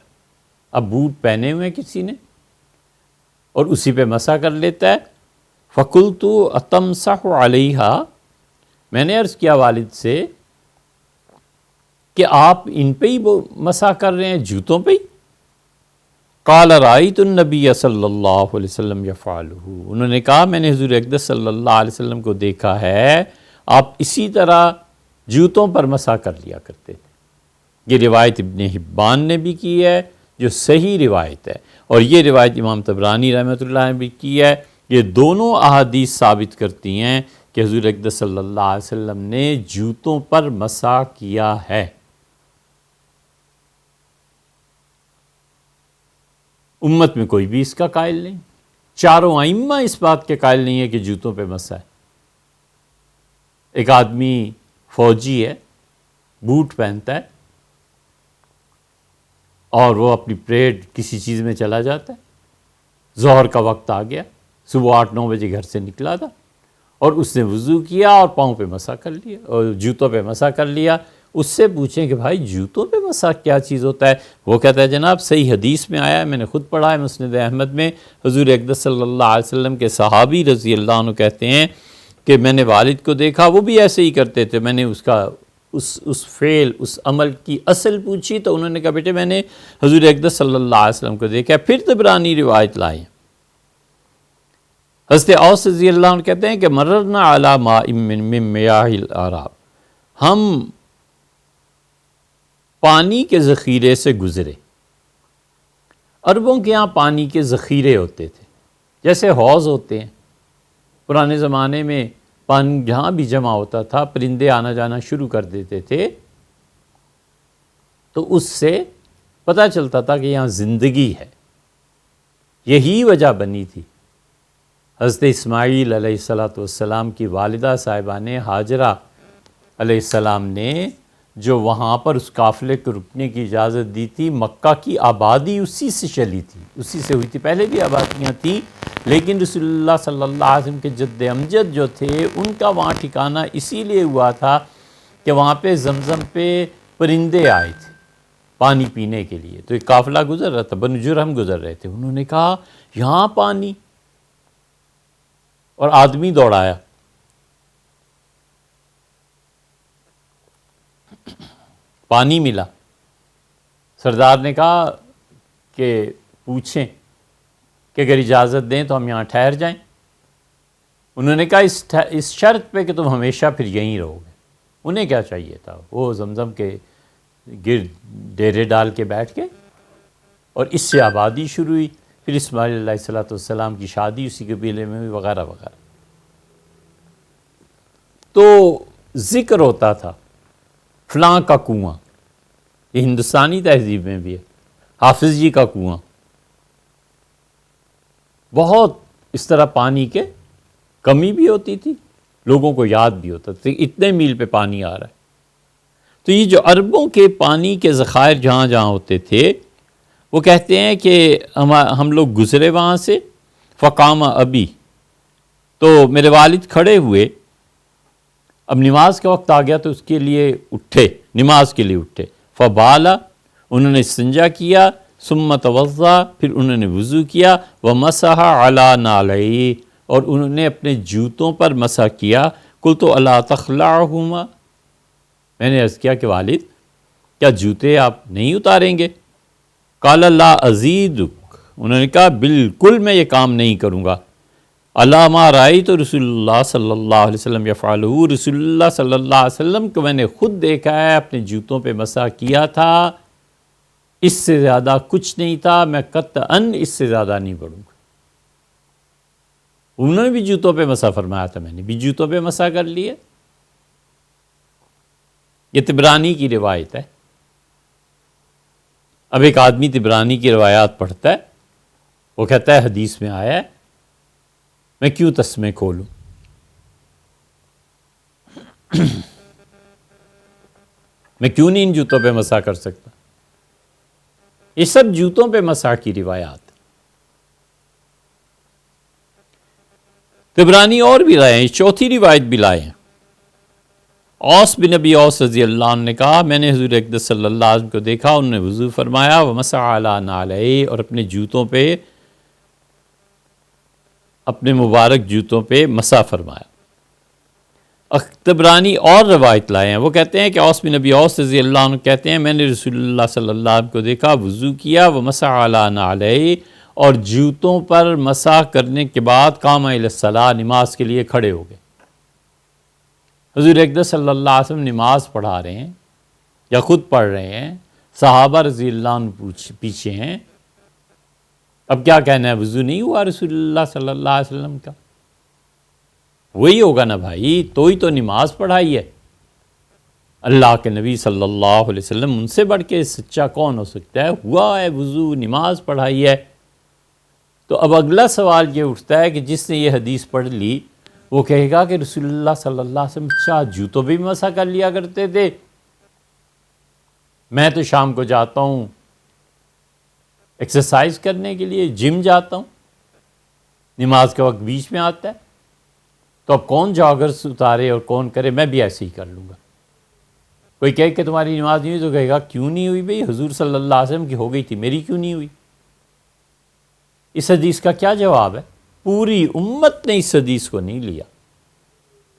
اب بوٹ پہنے ہوئے کسی نے اور اسی پہ مسح کر لیتا ہے۔ فَقُلْتُ أَتَمْسَحُ عَلَيْهَا، میں نے عرض کیا والد سے کہ آپ ان پہ ہی مسح کر رہے ہیں، جوتوں پہ ہی؟ قال رأیت النبی صلی اللہ علیہ وسلم یفعلہ، انہوں نے کہا میں نے حضور اقدس صلی اللہ علیہ وسلم کو دیکھا ہے آپ اسی طرح جوتوں پر مسح کر لیا کرتے تھے۔ یہ روایت ابن حبان نے بھی کی ہے جو صحیح روایت ہے، اور یہ روایت امام طبرانی رحمۃ اللہ نے بھی کی ہے۔ یہ دونوں احادیث ثابت کرتی ہیں کہ حضور اقدس صلی اللہ علیہ وسلم نے جوتوں پر مسح کیا ہے۔ امت میں کوئی بھی اس کا قائل نہیں، چاروں ائمہ اس بات کے قائل نہیں ہے کہ جوتوں پہ مسح ہے۔ ایک آدمی فوجی ہے، بوٹ پہنتا ہے، اور وہ اپنی پریڈ کسی چیز میں چلا جاتا ہے، ظہر کا وقت آ گیا، صبح 8-9 بجے گھر سے نکلا تھا، اور اس نے وضو کیا اور پاؤں پہ مسح کر لیا اور جوتوں پہ مسح کر لیا۔ اس سے پوچھیں کہ بھائی جوتوں پہ مسح کیا چیز ہوتا ہے؟ وہ کہتا ہے جناب صحیح حدیث میں آیا ہے، میں نے خود پڑھا ہے مسند احمد میں، حضور اقدس صلی اللہ علیہ وسلم کے صحابی رضی اللہ عنہ کہتے ہیں کہ میں نے والد کو دیکھا، وہ بھی ایسے ہی کرتے تھے۔ میں نے اس کا اس فعل، اس عمل کی اصل پوچھی تو انہوں نے کہا بیٹے میں نے حضور اقدس صلی اللہ علیہ وسلم کو دیکھا۔ پھر طبرانی روایت لائے، حضرت اوس رضی اللہ عنہ کہتے ہیں کہ مررنا علی ماء من میاہ الاعراب، ہم پانی کے ذخیرے سے گزرے۔ عربوں کے ہاں پانی کے ذخیرے ہوتے تھے، جیسے حوض ہوتے ہیں۔ پرانے زمانے میں پانی جہاں بھی جمع ہوتا تھا، پرندے آنا جانا شروع کر دیتے تھے، تو اس سے پتہ چلتا تھا کہ یہاں زندگی ہے. یہی وجہ بنی تھی حضرت اسماعیل علیہ السلام کی والدہ صاحبہ نے، ہاجرہ علیہ السلام نے جو وہاں پر اس قافلے کو رکنے کی اجازت دی تھی. مکہ کی آبادی اسی سے چلی تھی، اسی سے ہوئی تھی. پہلے بھی آبادیاں تھیں، لیکن رسول اللہ صلی اللہ علیہ وسلم کے جد امجد جو تھے ان کا وہاں ٹھکانہ اسی لیے ہوا تھا کہ وہاں پہ زمزم پہ پرندے آئے تھے پانی پینے کے لیے. تو ایک قافلہ گزر رہا تھا، بنو جرہم گزر رہے تھے. انہوں نے کہا یہاں پانی، اور آدمی دوڑایا. پانی ملا. سردار نے کہا کہ پوچھیں کہ اگر اجازت دیں تو ہم یہاں ٹھہر جائیں. انہوں نے کہا اس شرط پہ کہ تم ہمیشہ پھر یہیں رہو گے. انہیں کیا چاہیے تھا، وہ زمزم کے گرد ڈیرے ڈال کے بیٹھ گئے اور اس سے آبادی شروع ہوئی. پھر اسماعیل علیہ السلام کی شادی اسی قبیلے میں ہوئی وغیرہ وغیرہ. تو ذکر ہوتا تھا فلاں کا کنواں، یہ ہندوستانی تہذیب میں بھی ہے، حافظ جی کا کنواں. بہت اس طرح پانی کے کمی بھی ہوتی تھی، لوگوں کو یاد بھی ہوتا تھا اتنے میل پہ پانی آ رہا ہے. تو یہ جو عربوں کے پانی کے ذخائر جہاں جہاں ہوتے تھے، وہ کہتے ہیں کہ ہم لوگ گزرے وہاں سے. فقام ابی، تو میرے والد کھڑے ہوئے. اب نماز کا وقت آ گیا تو اس کے لیے اٹھے، نماز کے لیے اٹھے. فبالا، انہوں نے استنجا کیا. ثم توضا، پھر انہوں نے وضو کیا. ومسح علی نعلیہ، اور انہوں نے اپنے جوتوں پر مسح کیا. قلت الا تخلعہما، میں نے عرض کیا کہ والد کیا جوتے آپ نہیں اتاریں گے؟ قال لا ازیدک، انہوں نے کہا بالکل میں یہ کام نہیں کروں گا. الا ما رأیت رسول اللہ صلی اللہ علیہ وسلم یفعلہ، رسول اللہ صلی اللہ علیہ وسلم کو میں نے خود دیکھا ہے اپنے جوتوں پہ مسح کیا تھا، اس سے زیادہ کچھ نہیں تھا، میں قطعاً اس سے زیادہ نہیں پڑھوں گا. انہوں نے بھی جوتوں پہ مسح فرمایا تھا، میں نے بھی جوتوں پہ مسح کر لیے. یہ طبرانی کی روایت ہے. اب ایک آدمی طبرانی کی روایات پڑھتا ہے، وہ کہتا ہے حدیث میں آیا ہے، میں کیوں تسمے کھولوں؟ میں کیوں نہیں ان جوتوں پہ مسح کر سکتا؟ یہ سب جوتوں پہ مسح کی روایات. طبرانی اور بھی لائے ہیں، چوتھی روایت بھی لائے ہیں. اوس بن نبی اوس رضی اللہ عنہ نے کہا میں نے حضور اقدس صلی اللہ علیہ وسلم کو دیکھا، انہوں نے وضو فرمایا. ومسح علی نعلیہ، اور اپنے جوتوں پہ، اپنے مبارک جوتوں پہ مسح فرمایا. طبرانی اور روایت لائے ہیں، وہ کہتے ہیں کہ اوس بن نبی اوس رضی اللہ عنہ کہتے ہیں میں نے رسول اللہ صلی اللہ علیہ وسلم کو دیکھا، وضو کیا. ومسح علی نعلیہ، اور جوتوں پر مسح کرنے کے بعد قام الی الصلاۃ، نماز کے لیے کھڑے ہو گئے. حضور اقدس صلی اللہ علیہ وسلم نماز پڑھا رہے ہیں یا خود پڑھ رہے ہیں، صحابہ رضی اللہ عنہ پیچھے ہیں. اب کیا کہنا ہے، وضو نہیں ہوا رسول اللہ صلی اللہ علیہ وسلم کا؟ وہی ہوگا نا بھائی، تو ہی تو نماز پڑھائی ہے. اللہ کے نبی صلی اللہ علیہ وسلم، ان سے بڑھ کے سچا کون ہو سکتا ہے؟ ہوا ہے وضو، نماز پڑھائی ہے. تو اب اگلا سوال یہ اٹھتا ہے کہ جس نے یہ حدیث پڑھ لی وہ کہے گا کہ رسول اللہ صلی اللہ علیہ وسلم اچھا جوتوں بھی مسح کر لیا کرتے تھے، میں تو شام کو جاتا ہوں ایکسرسائز کرنے کے لیے، جم جاتا ہوں، نماز کا وقت بیچ میں آتا ہے، تو اب کون جاگرز اتارے اور کون کرے؟ میں بھی ایسے ہی کر لوں گا. کوئی کہے کہ تمہاری نماز نہیں ہوئی تو کہے گا کیوں نہیں ہوئی بھئی، حضور صلی اللہ علیہ وسلم کی ہو گئی تھی، میری کیوں نہیں ہوئی؟ اس حدیث کا کیا جواب ہے؟ پوری امت نے اس حدیث کو نہیں لیا.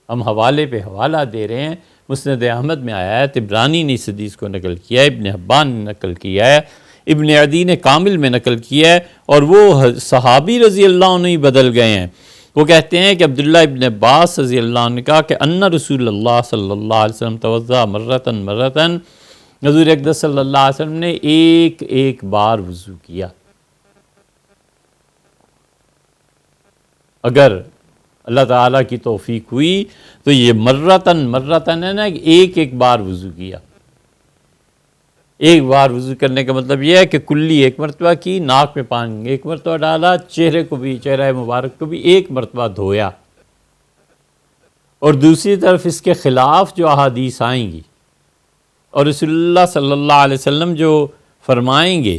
ہم حوالے پہ حوالہ دے رہے ہیں. مسند احمد میں آیا ہے، طبرانی نے اس حدیث کو نقل کیا ہے، ابن حبان نے نقل کیا ہے، ابن عدی نے کامل میں نقل کیا ہے، اور وہ صحابی رضی اللہ عنہ ہی بدل گئے ہیں. وہ کہتے ہیں کہ عبداللہ ابن عباس رضی اللہ عنہ نے کہا کہ ان رسول اللہ صلی اللہ علیہ وسلم توضا مرتن، حضور اقدس صلی اللہ علیہ وسلم نے ایک ایک بار وضو کیا. اگر اللہ تعالیٰ کی توفیق ہوئی تو یہ مرتن ہے نا، ایک ایک بار وضو کیا. ایک بار وضو کرنے کا مطلب یہ ہے کہ کلی ایک مرتبہ کی، ناک میں پانی ایک مرتبہ ڈالا، چہرہ مبارک کو بھی ایک مرتبہ دھویا. اور دوسری طرف اس کے خلاف جو احادیث آئیں گی اور رسول اللہ صلی اللہ علیہ وسلم جو فرمائیں گے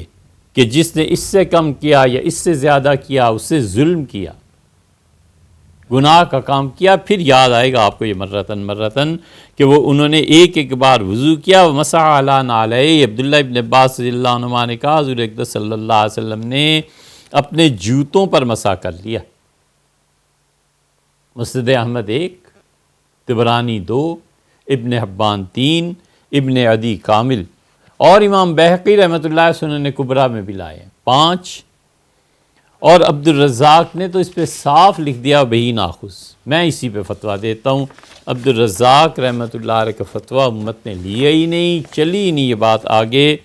کہ جس نے اس سے کم کیا یا اس سے زیادہ کیا، اس سے ظلم کیا، گناہ کا کام کیا، پھر یاد آئے گا آپ کو یہ مرتن کہ وہ انہوں نے ایک ایک بار وضو کیا. ومسح علی نعلیہ، عبداللہ ابن عباس رضی اللہ عنہما نے کہا حضور اقدس صلی اللہ علیہ وسلم نے اپنے جوتوں پر مسح کر لیا. مسند احمد 1، طبرانی 2، ابن حبان 3، ابن عدی کامل، اور امام بہقی رحمۃ اللہ سنن کبریٰ میں بھی لائے 5، اور عبد الرزاق نے تو اس پہ صاف لکھ دیا بہی ناخذ. میں اسی پہ فتویٰ دیتا ہوں. عبد الرزاق رحمۃ اللہ علیہ کا فتویٰ امت نے لیا ہی نہیں، چلی ہی نہیں یہ بات آگے.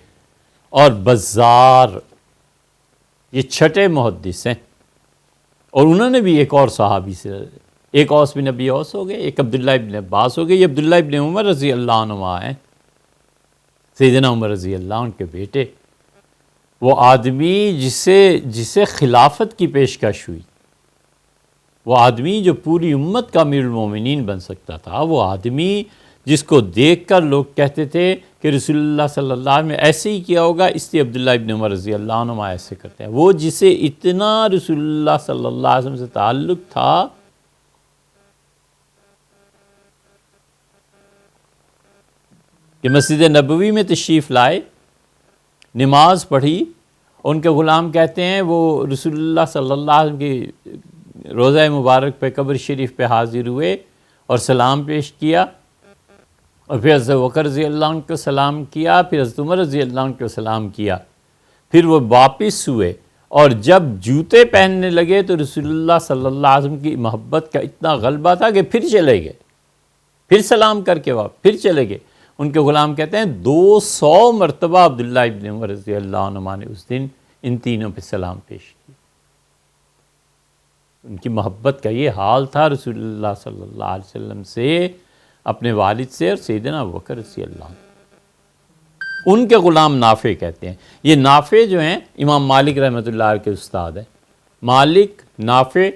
اور بزار یہ چھٹے محدث ہیں، اور انہوں نے بھی ایک اور صحابی سے، ایک اوس بن نبی اوس ہو گئے، ایک عبداللہ ابن عباس ہو گئے، یہ عبداللہ ابن عمر رضی اللہ عنہما ہیں، سیدنا عمر رضی اللہ عنہ کے بیٹے. وہ آدمی جسے خلافت کی پیشکش ہوئی، وہ آدمی جو پوری امت کا امیر المومنین بن سکتا تھا، وہ آدمی جس کو دیکھ کر لوگ کہتے تھے کہ رسول اللہ صلی اللہ علیہ وسلم نے ایسے ہی کیا ہوگا، اس لیے عبداللہ ابن عمر رضی اللہ عنہ ایسے کرتے ہیں. وہ جسے اتنا رسول اللہ صلی اللہ علیہ وسلم سے تعلق تھا کہ مسجد نبوی میں تشریف لائے، نماز پڑھی، ان کے غلام کہتے ہیں وہ رسول اللہ صلی اللہ علیہ وسلم کی روضہ مبارک پہ، قبر شریف پہ حاضر ہوئے اور سلام پیش کیا، اور پھر حضرت بکر رضی اللہ عنہ کو سلام کیا، پھر حضرت عمر رضی اللہ عنہ کو سلام کیا، پھر وہ واپس ہوئے، اور جب جوتے پہننے لگے تو رسول اللہ صلی اللہ علیہ وسلم کی محبت کا اتنا غلبہ تھا کہ پھر چلے گئے، پھر سلام کر کے واپس پھر چلے گئے. ان کے غلام کہتے ہیں 200 مرتبہ عبداللہ ابن عمر رضی اللہ عنہ نے اس دن ان تینوں پہ سلام پیش کیا. ان کی محبت کا یہ حال تھا رسول اللہ صلی اللہ علیہ وسلم سے، اپنے والد سے، اور سیدنا ابوبکر رضی اللہ عنہ. ان کے غلام نافع کہتے ہیں، یہ نافع جو ہیں امام مالک رحمۃ اللہ علیہ کے استاد ہیں، مالک، نافع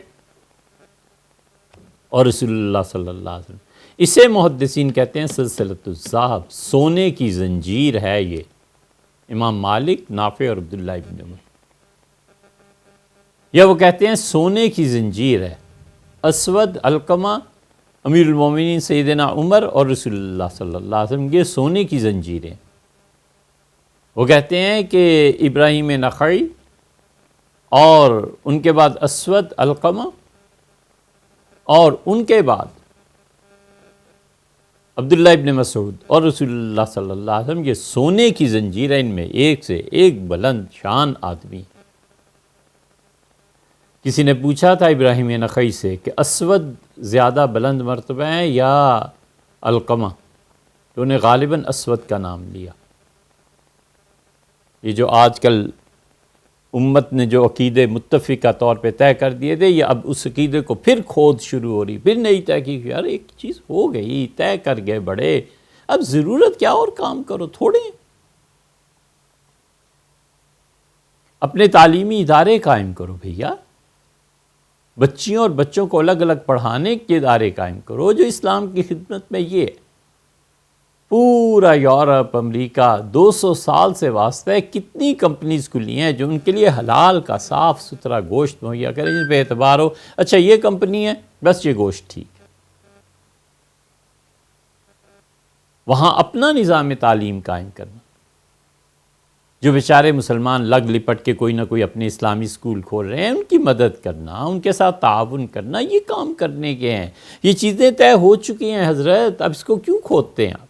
اور رسول اللہ صلی اللہ علیہ وسلم. اسے محدثین کہتے ہیں سلسلۃ الذہب، سونے کی زنجیر ہے یہ، امام مالک، نافع اور عبداللہ ابن عمر. یا وہ کہتے ہیں سونے کی زنجیر ہے، اسود، علقمہ، امیر المومنین سیدنا عمر اور رسول اللہ صلی اللہ علیہ وسلم، یہ سونے کی زنجیریں. وہ کہتے ہیں کہ ابراہیم نخعی اور ان کے بعد اسود، علقمہ، اور ان کے بعد عبداللہ ابن مسعود اور رسول اللہ صلی اللہ علیہ وسلم، یہ سونے کی زنجیر ہے، ان میں ایک سے ایک بلند شان آدمی. کسی نے پوچھا تھا ابراہیم نخعی سے کہ اسود زیادہ بلند مرتبہ ہیں یا علقمہ، تو انہیں غالباً اسود کا نام لیا. یہ جو آج کل امت نے جو عقیدے متفقہ طور پہ طے کر دیے تھے، یہ اب اس عقیدے کو پھر کھود شروع ہو رہی، پھر نئی تحقیق. یار ایک چیز ہو گئی، طے کر گئے بڑے، اب ضرورت کیا اور کام کرو تھوڑے. اپنے تعلیمی ادارے قائم کرو بھیا، بچیوں اور بچوں کو الگ الگ پڑھانے کے ادارے قائم کرو جو اسلام کی خدمت میں. یہ پورا یورپ، امریکہ 200 سال سے واسطہ ہے، کتنی کمپنیز کھلی ہیں جو ان کے لیے حلال کا صاف ستھرا گوشت مہیا کریں، جن پہ اعتبار ہو اچھا یہ کمپنی ہے بس یہ گوشت ٹھیک ہے. وہاں اپنا نظام تعلیم قائم کرنا. جو بیچارے مسلمان لگ لپٹ کے کوئی نہ کوئی اپنے اسلامی اسکول کھول رہے ہیں، ان کی مدد کرنا، ان کے ساتھ تعاون کرنا، یہ کام کرنے کے ہیں. یہ چیزیں طے ہو چکی ہیں حضرت، اب اس کو کیوں کھودتے ہیں آپ؟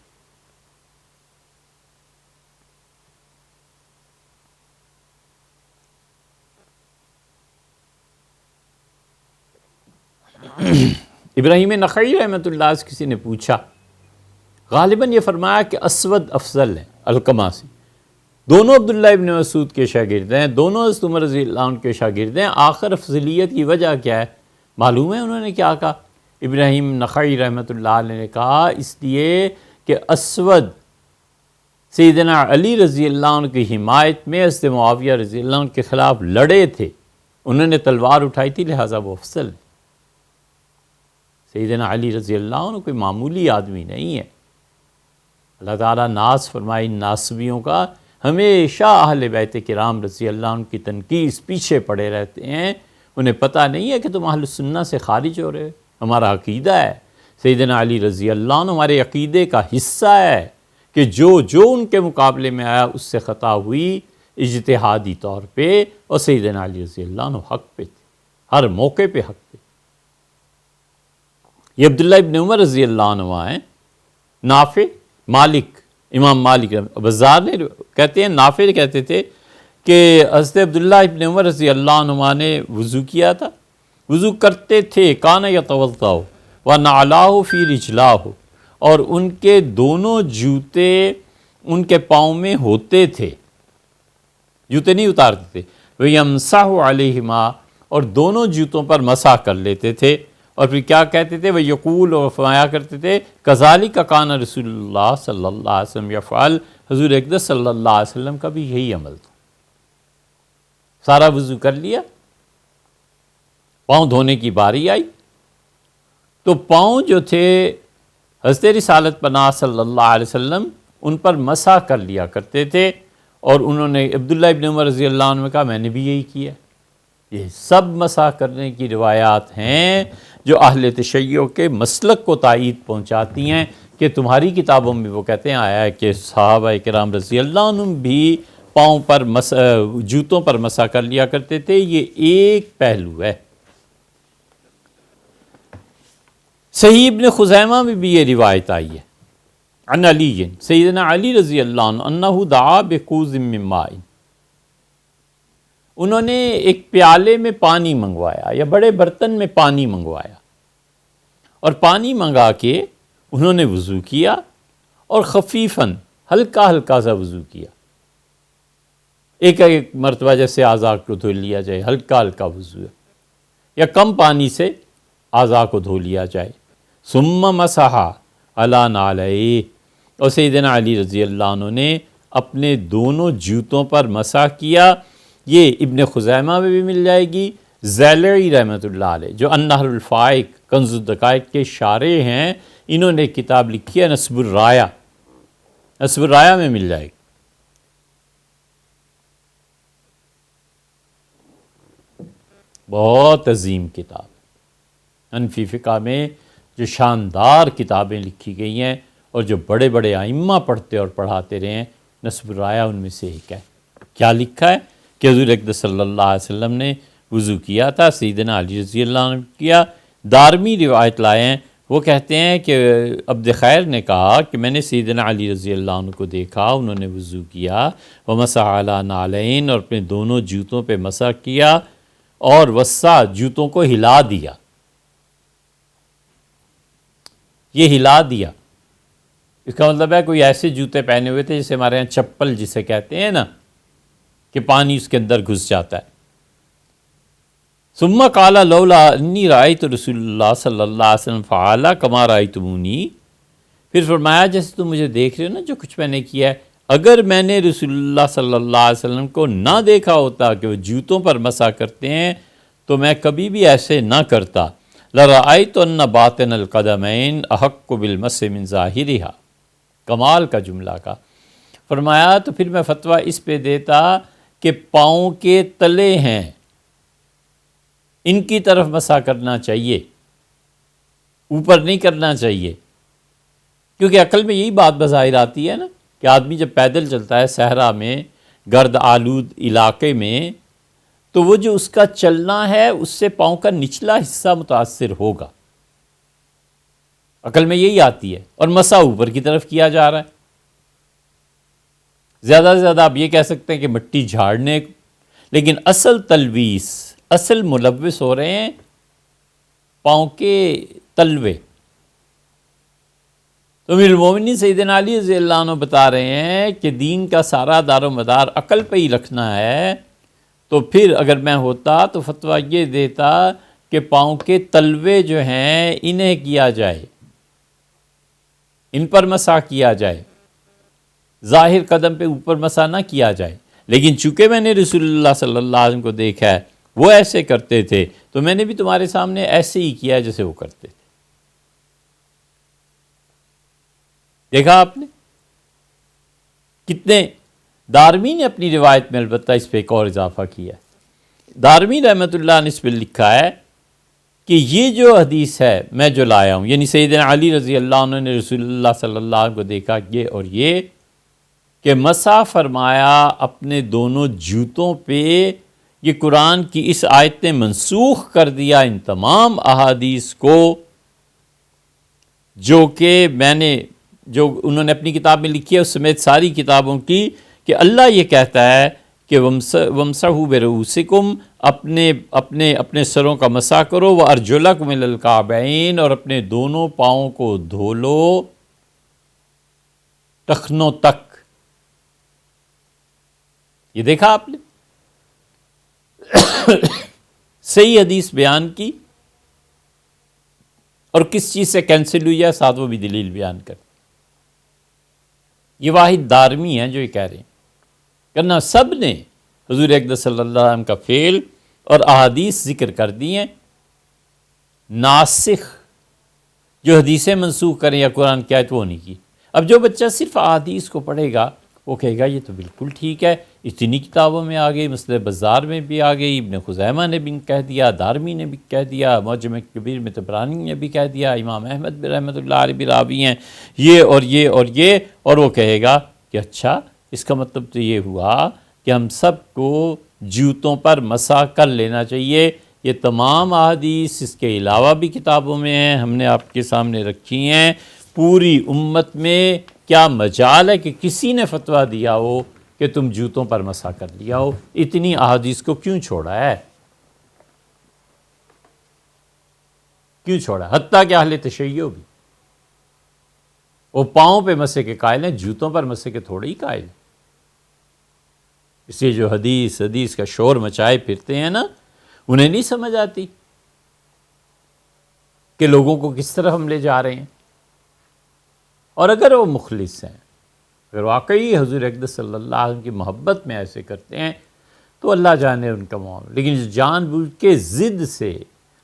ابراہیم نخعی رحمۃ اللہ سے کسی نے پوچھا، غالباً یہ فرمایا کہ اسود افضل ہے علقمہ سے. دونوں عبداللہ ابن مسعود کے شاگرد ہیں، دونوں حضرت عمر رضی اللہ عنہ کے شاگرد ہیں. آخر افضلیت کی وجہ کیا ہے معلوم ہے انہوں نے کیا کہا؟ ابراہیم نخعی رحمۃ اللہ علیہ نے کہا اس لیے کہ اسود سیدنا علی رضی اللہ عنہ کی حمایت میں حضرت معاویہ رضی اللہ عنہ کے خلاف لڑے تھے، انہوں نے تلوار اٹھائی تھی، لہٰذا وہ افضل ہے۔ سیدنا علی رضی اللہ عنہ کوئی معمولی آدمی نہیں ہے۔ اللہ تعالیٰ ناز فرمائی ناسبیوں کا، ہمیشہ اہل بیت کرام رضی اللہ عنہ کی تنقید پیچھے پڑے رہتے ہیں، انہیں پتہ نہیں ہے کہ تم اہل سنہ سے خارج ہو رہے ہو۔ ہمارا عقیدہ ہے، سیدنا علی رضی اللہ عنہ ہمارے عقیدے کا حصہ ہے کہ جو ان کے مقابلے میں آیا اس سے خطا ہوئی اجتہادی طور پہ، اور سیدنا علی رضی اللہ عنہ حق پہ تھے، ہر موقع پہ حق پہ۔ یہ عبداللہ ابن عمر رضی اللہ عنہ ہیں، نافع، مالک، امام مالک بزار نے کہتے ہیں، نافع کہتے تھے کہ حضرت عبداللہ ابن عمر رضی اللہ عنہ نے وضو کیا تھا، وضو کرتے تھے، کان یتوضا ونعلاه فی رجلاه، اور ان کے دونوں جوتے ان کے پاؤں میں ہوتے تھے، جوتے نہیں اتارتے تھے، وَيَمْسَحُ عَلَيْهِمَا، اور دونوں جوتوں پر مسح کر لیتے تھے، اور پھر کیا کہتے تھے، وَيَقُولُ، اور فرمایا کرتے تھے، كَذَلِكَ كَانَ رسول اللہ صلی اللہ علیہ وسلم يفعل، حضور اقدس صلی اللہ علیہ وسلم کا بھی یہی عمل تھا۔ سارا وضو کر لیا، پاؤں دھونے کی باری آئی تو پاؤں جو تھے حضرت رسالت پناہ صلی اللہ علیہ وسلم ان پر مسح کر لیا کرتے تھے، اور انہوں نے عبداللہ ابن عمر رضی اللہ عنہ نے کہا میں نے بھی یہی کیا۔ یہ سب مسح کرنے کی روایات ہیں جو اہل تشیع کے مسلک کو تائید پہنچاتی ہیں، کہ تمہاری کتابوں میں وہ کہتے ہیں آیا ہے کہ صحابہ کرام رضی اللہ عنہ بھی پاؤں پر جوتوں پر مسح کر لیا کرتے تھے۔ یہ ایک پہلو ہے۔ صحیح ابن خزیمہ میں بھی یہ روایت آئی ہے، عن علی، سیدنا علی رضی اللہ عنہ، انہ دعا بکوز من ماء، انہوں نے ایک پیالے میں پانی منگوایا یا بڑے برتن میں پانی منگوایا، اور پانی منگا کے انہوں نے وضو کیا، اور خفیفاً ہلکا ہلکا سا وضو کیا، ایک مرتبہ جیسے اعضاء کو دھو لیا جائے، ہلکا ہلکا وضو ہے، یا کم پانی سے اعضاء کو دھو لیا جائے۔ ثم مسح علی نعلیہ، اور سیدنا علی رضی اللہ عنہ نے اپنے دونوں جوتوں پر مسح کیا۔ یہ ابن خزیمہ میں بھی مل جائے گی، زیلعی رحمۃ اللہ علیہ جو النہر الفائق کنز الدقائق کے شارح ہیں، انہوں نے کتاب لکھی ہے نصب الرایہ، نصب الرایہ میں مل جائے گی۔ بہت عظیم کتاب، حنفی فقہ میں جو شاندار کتابیں لکھی گئی ہیں اور جو بڑے بڑے ائمہ پڑھتے اور پڑھاتے رہے ہیں، نصب الرایہ ان میں سے ایک ہے۔ کیا لکھا ہے کہ حضور اقدس صلی اللہ علیہ وسلم نے وضو کیا تھا، سیدنا علی رضی اللہ عنہ کیا۔ دارمی روایت لائے ہیں، وہ کہتے ہیں کہ عبد خیر نے کہا کہ میں نے سیدنا علی رضی اللہ عنہ کو دیکھا، انہوں نے وضو کیا، ومسح علی نعلین، اور اپنے دونوں جوتوں پہ مسح کیا، اور وسع جوتوں کو ہلا دیا، یہ ہلا دیا، اس کا مطلب ہے کوئی ایسے جوتے پہنے ہوئے تھے جیسے ہمارے یہاں چپل جسے کہتے ہیں نا، کہ پانی اس کے اندر گھس جاتا ہے۔ ثم قال لولا انی رأیت رسول اللہ صلی اللہ علیہ وسلم فعل کما رأیتمونی، پھر فرمایا جیسے تم مجھے دیکھ رہے ہو نا جو کچھ میں نے کیا ہے، اگر میں نے رسول اللہ صلی اللہ علیہ وسلم کو نہ دیکھا ہوتا کہ وہ جوتوں پر مسح کرتے ہیں تو میں کبھی بھی ایسے نہ کرتا۔ لرأیت ان باطن القدمین احق بالمس من ظاہرہا، کمال کا جملہ کا، فرمایا تو پھر میں فتویٰ اس پہ دیتا کہ پاؤں کے تلے ہیں ان کی طرف مسح کرنا چاہیے، اوپر نہیں کرنا چاہیے، کیونکہ عقل میں یہی بات بظاہر آتی ہے نا کہ آدمی جب پیدل چلتا ہے صحرا میں، گرد آلود علاقے میں، تو وہ جو اس کا چلنا ہے اس سے پاؤں کا نچلا حصہ متاثر ہوگا، عقل میں یہی آتی ہے، اور مسح اوپر کی طرف کیا جا رہا ہے۔ زیادہ سے زیادہ آپ یہ کہہ سکتے ہیں کہ مٹی جھاڑنے، لیکن اصل تلویث، اصل ملوث ہو رہے ہیں پاؤں کے تلوے۔ تو امیر المومنین سیدنا علی رضی اللہ عنہ بتا رہے ہیں کہ دین کا سارا دار و مدار عقل پہ ہی رکھنا ہے، تو پھر اگر میں ہوتا تو فتویٰ یہ دیتا کہ پاؤں کے تلوے جو ہیں انہیں کیا جائے، ان پر مسح کیا جائے، ظاہر قدم پہ اوپر مسا نہ کیا جائے، لیکن چونکہ میں نے رسول اللہ صلی اللہ علیہ وسلم کو دیکھا ہے وہ ایسے کرتے تھے تو میں نے بھی تمہارے سامنے ایسے ہی کیا جیسے وہ کرتے تھے۔ دیکھا آپ نے کتنے، دارمی نے اپنی روایت میں البتہ اس پہ ایک اور اضافہ کیا ہے۔ دارمی رحمۃ اللہ نے اس پہ لکھا ہے کہ یہ جو حدیث ہے میں جو لایا ہوں، یعنی سیدنا علی رضی اللہ عنہ نے رسول اللہ صلی اللہ علیہ وسلم کو دیکھا یہ اور یہ کہ مسح فرمایا اپنے دونوں جوتوں پہ، یہ قرآن کی اس آیت نے منسوخ کر دیا ان تمام احادیث کو جو کہ میں نے، جو انہوں نے اپنی کتاب میں لکھی ہے اس سمیت ساری کتابوں کی، کہ اللہ یہ کہتا ہے کہ وَامْسَحُوا بِرُؤُوسِكُمْ، اپنے سروں کا مسح کرو، وَأَرْجُلَكُمْ إِلَى الْكَعْبَيْنِ، اور اپنے دونوں پاؤں کو دھو لو ٹخنوں تک۔ یہ دیکھا آپ نے صحیح حدیث بیان کی، اور کس چیز سے کینسل ہوئی ہے ساتھ وہ بھی دلیل بیان کر۔ یہ واحد دارمی ہیں جو یہ کہہ رہے ہیں، کرنا سب نے حضور اقدس صلی اللہ علیہ وسلم کا فعل اور احادیث ذکر کر دی ہیں۔ ناسخ جو حدیثیں منسوخ کریں یا قرآن کی آیت وہ نہیں کی۔ اب جو بچہ صرف احادیث کو پڑھے گا وہ کہے گا یہ تو بالکل ٹھیک ہے، اتنی کتابوں میں آ گئی، مسند بزار میں بھی آ گئی، ابن خزیمہ نے بھی کہہ دیا، دارمی نے بھی کہہ دیا، معجم کبیر میں طبرانی نے بھی کہہ دیا، امام احمد بن رحمۃ اللہ علیہ بھی راوی ہیں، یہ اور یہ اور یہ، اور وہ کہے گا کہ اچھا اس کا مطلب تو یہ ہوا کہ ہم سب کو جوتوں پر مسح کر لینا چاہیے۔ یہ تمام احادیث اس کے علاوہ بھی کتابوں میں ہیں، ہم نے آپ کے سامنے رکھی ہیں۔ پوری امت میں کیا مجال ہے کہ کسی نے فتویٰ دیا ہو کہ تم جوتوں پر مسح کر لیا ہو؟ اتنی احادیث کو کیوں چھوڑا ہے؟ کیوں چھوڑا؟ حتیٰ کہ اہل تشیع بھی وہ پاؤں پہ مسح کے قائل ہیں، جوتوں پر مسح کے تھوڑے ہی قائل ہیں۔ اس لیے جو حدیث کا شور مچائے پھرتے ہیں نا، انہیں نہیں سمجھ آتی کہ لوگوں کو کس طرح ہم لے جا رہے ہیں۔ اور اگر وہ مخلص ہیں، اگر واقعی حضور اقدس صلی اللہ علیہ وسلم کی محبت میں ایسے کرتے ہیں تو اللہ جانے ان کا معاملہ، لیکن جو جان بوجھ کے ضد سے،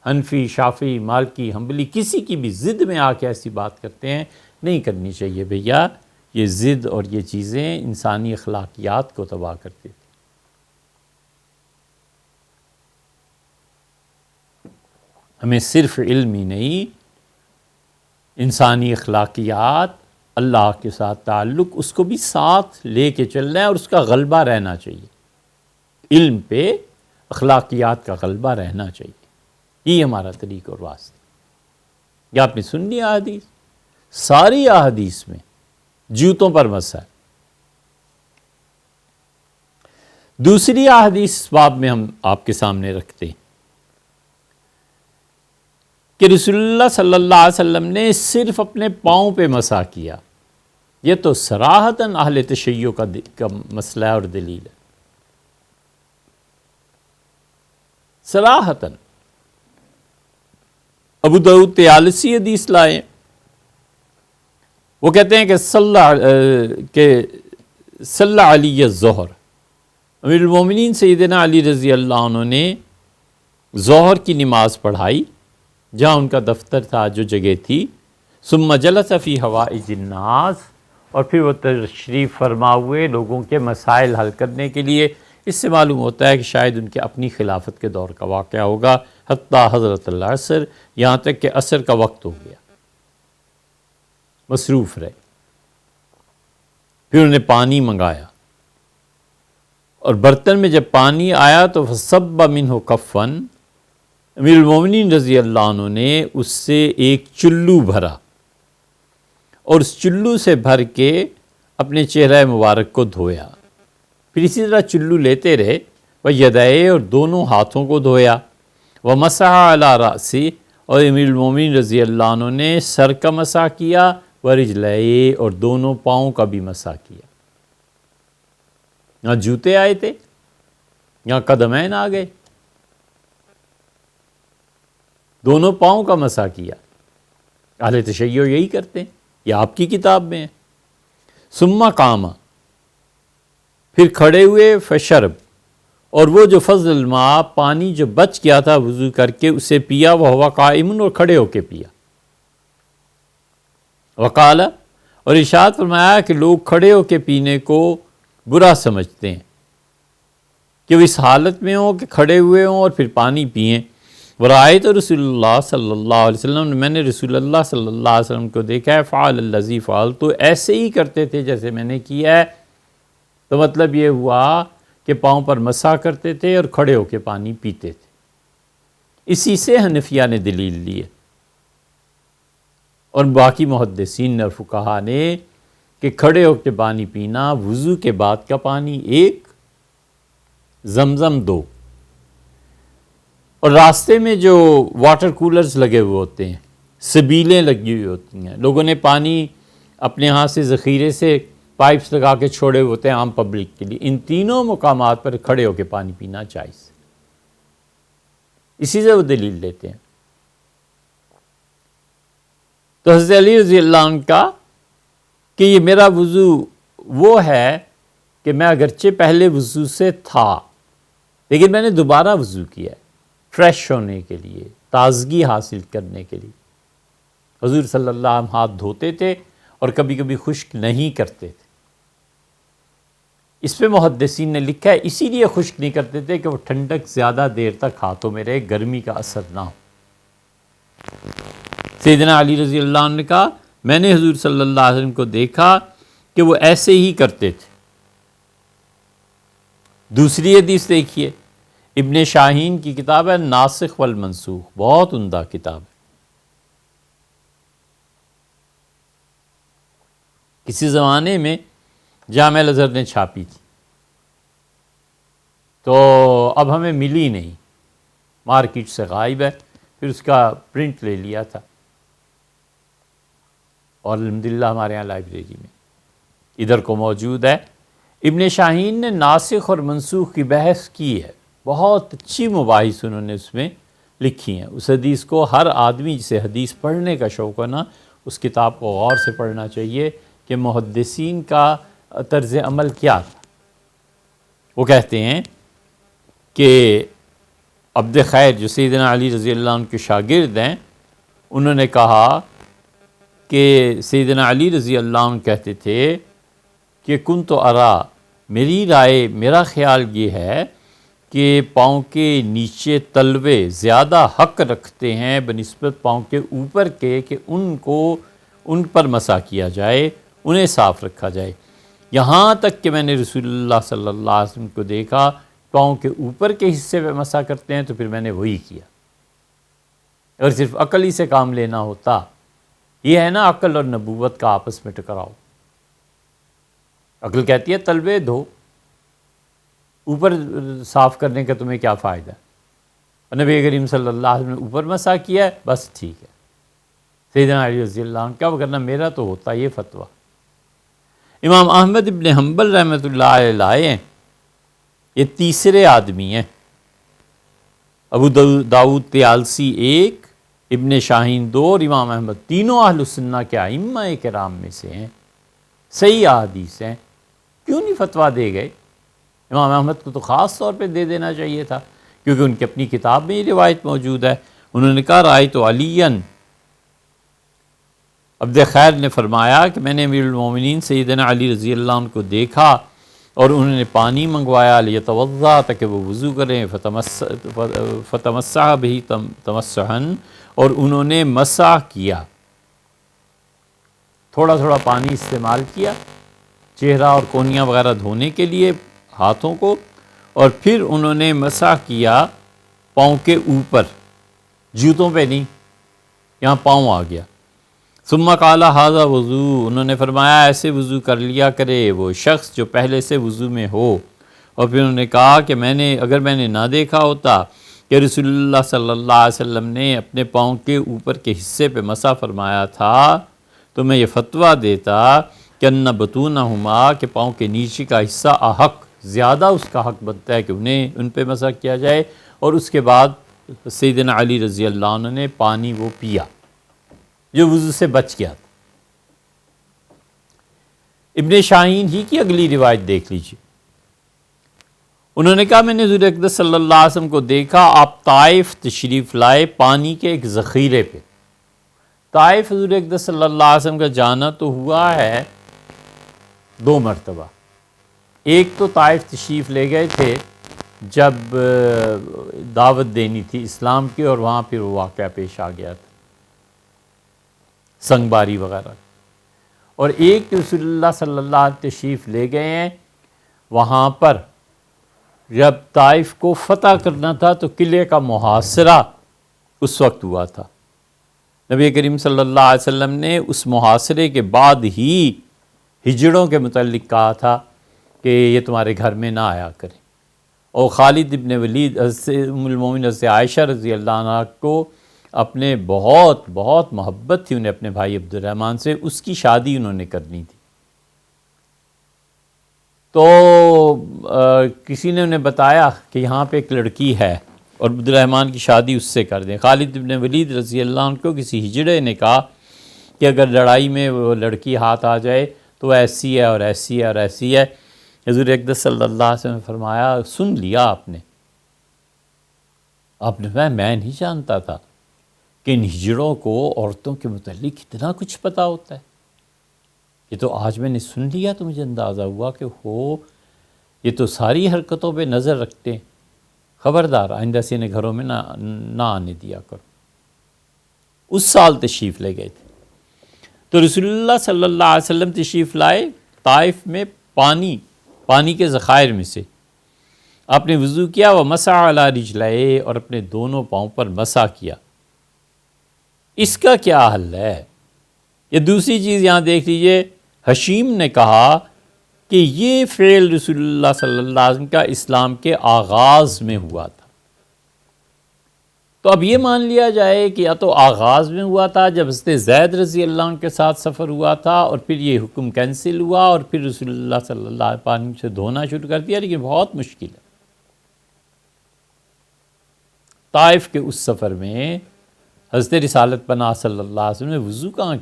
حنفی، شافعی، مالکی، حنبلی، کسی کی بھی ضد میں آ کے ایسی بات کرتے ہیں، نہیں کرنی چاہیے بھیا۔ یہ ضد اور یہ چیزیں انسانی اخلاقیات کو تباہ کرتی ہیں۔ ہمیں صرف علم ہی نہیں، انسانی اخلاقیات، اللہ کے ساتھ تعلق، اس کو بھی ساتھ لے کے چلنا ہے، اور اس کا غلبہ رہنا چاہیے۔ علم پہ اخلاقیات کا غلبہ رہنا چاہیے، یہ ہمارا طریق اور راستہ۔ یہ آپ نے سن لیا احادیث، ساری احادیث میں جوتوں پر مسح ہے۔ دوسری احادیث اس باب میں ہم آپ کے سامنے رکھتے ہیں کہ رسول اللہ صلی اللہ علیہ وسلم نے صرف اپنے پاؤں پہ مسح کیا۔ یہ تو صراحتاً اہل تشیع کا مسئلہ اور دلیل ہے، صراحتاً۔ ابو داؤد طیالسی حدیث لائے، وہ کہتے ہیں کہ صلی علی الظہر، امیر المومنین سیدنا علی رضی اللہ عنہ نے ظہر کی نماز پڑھائی جہاں ان کا دفتر تھا، جو جگہ تھی، ثم جلس فی حوائج الناس، اور پھر وہ تشریف فرما ہوئے لوگوں کے مسائل حل کرنے کے لیے۔ اس سے معلوم ہوتا ہے کہ شاید ان کے اپنی خلافت کے دور کا واقعہ ہوگا، حتیٰ حضرت العصر، یہاں تک کہ عصر کا وقت ہو گیا، مصروف رہے۔ پھر انہوں نے پانی منگایا، اور برتن میں جب پانی آیا تو فصب منہ کفاً، امیر المومنین رضی اللہ عنہ نے اس سے ایک چلو بھرا، اور اس چلو سے بھر کے اپنے چہرہ مبارک کو دھویا۔ پھر اسی طرح چلو لیتے رہے، وَيَدَيْهِ، اور دونوں ہاتھوں کو دھویا، وَمَسَحَ عَلَى رَأْسِهِ، اور امیر المومنین رضی اللہ عنہ نے سر کا مسح کیا، وَرِجْلَيْهِ، اور دونوں پاؤں کا بھی مسح کیا۔ یہاں جوتے آئے تھے، یہاں قدمین آ گئے، دونوں پاؤں کا مسح کیا۔ اہل تشیع یہی کرتے ہیں، یہ آپ کی کتاب میں ہے۔ ثم قام، پھر کھڑے ہوئے فشرب، اور وہ جو فضل ماء پانی جو بچ گیا تھا وضو کر کے اسے پیا، وہ ہوا قائم، اور کھڑے ہو کے پیا۔ وقال، اور ارشاد فرمایا کہ لوگ کھڑے ہو کے پینے کو برا سمجھتے ہیں کہ وہ اس حالت میں ہوں کہ کھڑے ہوئے ہوں اور پھر پانی پئیں۔ ورأیت رسول اللہ صلی اللہ علیہ وسلم، میں نے رسول اللہ صلی اللہ علیہ وسلم کو دیکھا ہے، فعل الذی فعلت، ایسے ہی کرتے تھے جیسے میں نے کیا ہے۔ تو مطلب یہ ہوا کہ پاؤں پر مسح کرتے تھے اور کھڑے ہو کے پانی پیتے تھے۔ اسی سے حنفیہ نے دلیل لی ہے، اور باقی محدثین اور فقہا نے، کہ کھڑے ہو کے پانی پینا، وضو کے بعد کا پانی 1، زمزم 2، اور راستے میں جو واٹر کولرز لگے ہوئے ہوتے ہیں، سبیلیں لگی ہوئی ہوتی ہیں، لوگوں نے پانی اپنے ہاں سے ذخیرے سے پائپس لگا کے چھوڑے ہوئے ہوتے ہیں عام پبلک کے لیے، ان تینوں مقامات پر کھڑے ہو کے پانی پینا جائز۔ اسی سے وہ دلیل لیتے ہیں۔ تو حضرت علی رضی اللہ عنہ کا کہ یہ میرا وضو وہ ہے کہ میں اگرچہ پہلے وضو سے تھا لیکن میں نے دوبارہ وضو کیا ہے، فریش ہونے کے لیے، تازگی حاصل کرنے کے لیے۔ حضور صلی اللہ علیہ وسلم ہاتھ دھوتے تھے اور کبھی کبھی خشک نہیں کرتے تھے۔ اس پہ محدثین نے لکھا ہے اسی لیے خشک نہیں کرتے تھے کہ وہ ٹھنڈک زیادہ دیر تک ہاتھوں میں رہے، گرمی کا اثر نہ ہو۔ سیدنا علی رضی اللہ عنہ نے کہا میں نے حضور صلی اللہ علیہ وسلم کو دیکھا کہ وہ ایسے ہی کرتے تھے۔ دوسری حدیث دیکھیے، ابن شاہین کی کتاب ہے ناسخ والمنسوخ، بہت عمدہ کتاب ہے۔ کسی زمانے میں جامع الازہر نے چھاپی تھی، تو اب ہمیں ملی نہیں، مارکیٹ سے غائب ہے، پھر اس کا پرنٹ لے لیا تھا، اور الحمدللہ ہمارے یہاں لائبریری میں ادھر کو موجود ہے۔ ابن شاہین نے ناسخ اور منسوخ کی بحث کی ہے، بہت اچھی مباحث انہوں نے اس میں لکھی ہیں۔ اس حدیث کو ہر آدمی جسے حدیث پڑھنے کا شوق ہے نا، اس کتاب کو غور سے پڑھنا چاہیے کہ محدثین کا طرز عمل کیا تھا۔ وہ کہتے ہیں کہ عبد خیر جو سیدنا علی رضی اللہ عنہ کے شاگرد ہیں، انہوں نے کہا کہ سیدنا علی رضی اللہ عنہ کہتے تھے کہ کن تو ارا، میری رائے، میرا خیال یہ ہے کہ پاؤں کے نیچے تلوے زیادہ حق رکھتے ہیں بنسبت پاؤں کے اوپر کے، کہ ان پر مسح کیا جائے، انہیں صاف رکھا جائے۔ یہاں تک کہ میں نے رسول اللہ صلی اللہ علیہ وسلم کو دیکھا پاؤں کے اوپر کے حصے پہ مسح کرتے ہیں، تو پھر میں نے وہی کیا۔ اگر صرف عقل ہی سے کام لینا ہوتا، یہ ہے نا عقل اور نبوت کا آپس میں ٹکراؤ۔ عقل کہتی ہے تلوے دھو، اوپر صاف کرنے کا تمہیں کیا فائدہ ہے؟ اور نبی کریم صلی اللہ علیہ وسلم نے اوپر مسح کیا ہے، بس ٹھیک ہے۔ سیدنا علی رضی اللہ عنہ کیا کرنا، میرا تو ہوتا یہ فتویٰ۔ امام احمد ابن حنبل رحمۃ اللہ علیہ ہیں، یہ تیسرے آدمی ہیں۔ ابو داؤد طیالسی 1، ابن شاہین 2 اور امام احمد، تینوں اہل السنہ کے ائمہ کرام میں سے ہیں، صحیح احادیث ہیں، کیوں نہیں فتویٰ دے گئے؟ امام احمد کو تو خاص طور پہ دے دینا چاہیے تھا، کیونکہ ان کی اپنی کتاب میں یہ روایت موجود ہے۔ انہوں نے کہا رأیت علیاً، عبد خیر نے فرمایا کہ میں نے امیر المومنین سیدنا علی رضی اللہ عنہ کو دیکھا اور انہوں نے پانی منگوایا لیتوضا، تاکہ وہ وضو کریں، فتمسح بہ تمسحا، اور انہوں نے مسح کیا، تھوڑا تھوڑا پانی استعمال کیا چہرہ اور کونیاں وغیرہ دھونے کے لیے ہاتھوں کو، اور پھر انہوں نے مسح کیا پاؤں کے اوپر، جوتوں پہ نہیں، یہاں پاؤں آ گیا۔ ثم قال ھذا وضو، انہوں نے فرمایا ایسے وضو کر لیا کرے وہ شخص جو پہلے سے وضو میں ہو۔ اور پھر انہوں نے کہا کہ اگر میں نے نہ دیکھا ہوتا کہ رسول اللہ صلی اللہ علیہ وسلم نے اپنے پاؤں کے اوپر کے حصے پہ مسح فرمایا تھا، تو میں یہ فتویٰ دیتا کہ ان بطونہما، کہ پاؤں کے نیچے کا حصہ احق، زیادہ اس کا حق بنتا ہے کہ ان پہ مسح کیا جائے۔ اور اس کے بعد سیدنا علی رضی اللہ عنہ نے پانی وہ پیا جو وضو سے بچ گیا تھا۔ ابن شاہین ہی کی اگلی روایت دیکھ لیجیے، انہوں نے کہا میں نے حضور اقدس صلی اللہ علیہ وسلم کو دیکھا آپ طائف تشریف لائے پانی کے ایک ذخیرے پہ۔ طائف حضور اقدس صلی اللہ علیہ وسلم کا جانا تو ہوا ہے 2 مرتبہ۔ ایک تو طائف تشریف لے گئے تھے جب دعوت دینی تھی اسلام کی، اور وہاں پھر وہ واقعہ پیش آ گیا تھا سنگ باری وغیرہ۔ اور ایک رسول اللہ صلی اللہ علیہ وسلم تشریف لے گئے ہیں وہاں پر جب طائف کو فتح کرنا تھا تو قلعے کا محاصرہ اس وقت ہوا تھا۔ نبی کریم صلی اللہ علیہ وسلم نے اس محاصرے کے بعد ہی ہجڑوں کے متعلق کہا تھا کہ یہ تمہارے گھر میں نہ آیا کریں، اور خالد ابن ولید ام المومنین حضرت عائشہ رضی اللہ عنہ کو اپنے بہت بہت محبت تھی انہیں اپنے بھائی عبد الرحمن سے، اس کی شادی انہوں نے کرنی تھی۔ تو کسی نے انہیں بتایا کہ یہاں پہ ایک لڑکی ہے اور عبد الرحمن کی شادی اس سے کر دیں۔ خالد ابن ولید رضی اللہ عنہ کو کسی ہجڑے نے کہا کہ اگر لڑائی میں وہ لڑکی ہاتھ آ جائے تو ایسی ہے اور ایسی ہے اور ایسی ہے۔ حضور اقدس صلی اللہ علیہ وسلم نے فرمایا سن لیا آپ نے فرمایا میں نہیں جانتا تھا کہ ان ہجڑوں کو عورتوں کے متعلق اتنا کچھ پتہ ہوتا ہے، یہ تو آج میں نے سن لیا تو مجھے اندازہ ہوا کہ یہ تو ساری حرکتوں پہ نظر رکھتے ہیں، خبردار آئندہ سے انہیں گھروں میں نہ آنے دیا کرو۔ اس سال تشریف لے گئے تھے تو رسول اللہ صلی اللہ علیہ وسلم تشریف لائے طائف میں پانی کے ذخائر میں سے۔ آپ نے وضو کیا ومسح علی رجلائے، اور اپنے دونوں پاؤں پر مسح کیا۔ اس کا کیا حل ہے؟ یہ دوسری چیز یہاں دیکھ لیجئے، حشیم نے کہا کہ یہ فعل رسول اللہ صلی اللہ علیہ وسلم کا اسلام کے آغاز میں ہوا تھا۔ تو اب یہ مان لیا جائے کہ یا تو آغاز میں ہوا تھا جب حضرت زید رضی اللہ عنہ کے ساتھ سفر ہوا تھا اور پھر یہ حکم کینسل ہوا اور پھر رسول اللہ صلی اللہ علیہ وسلم پانی سے دھونا شروع کر دیا، لیکن بہت مشکل ہے۔ طائف کے اس سفر میں حضرت رسالت پناہ صلی اللہ علیہ وسلم نے وضو کہاں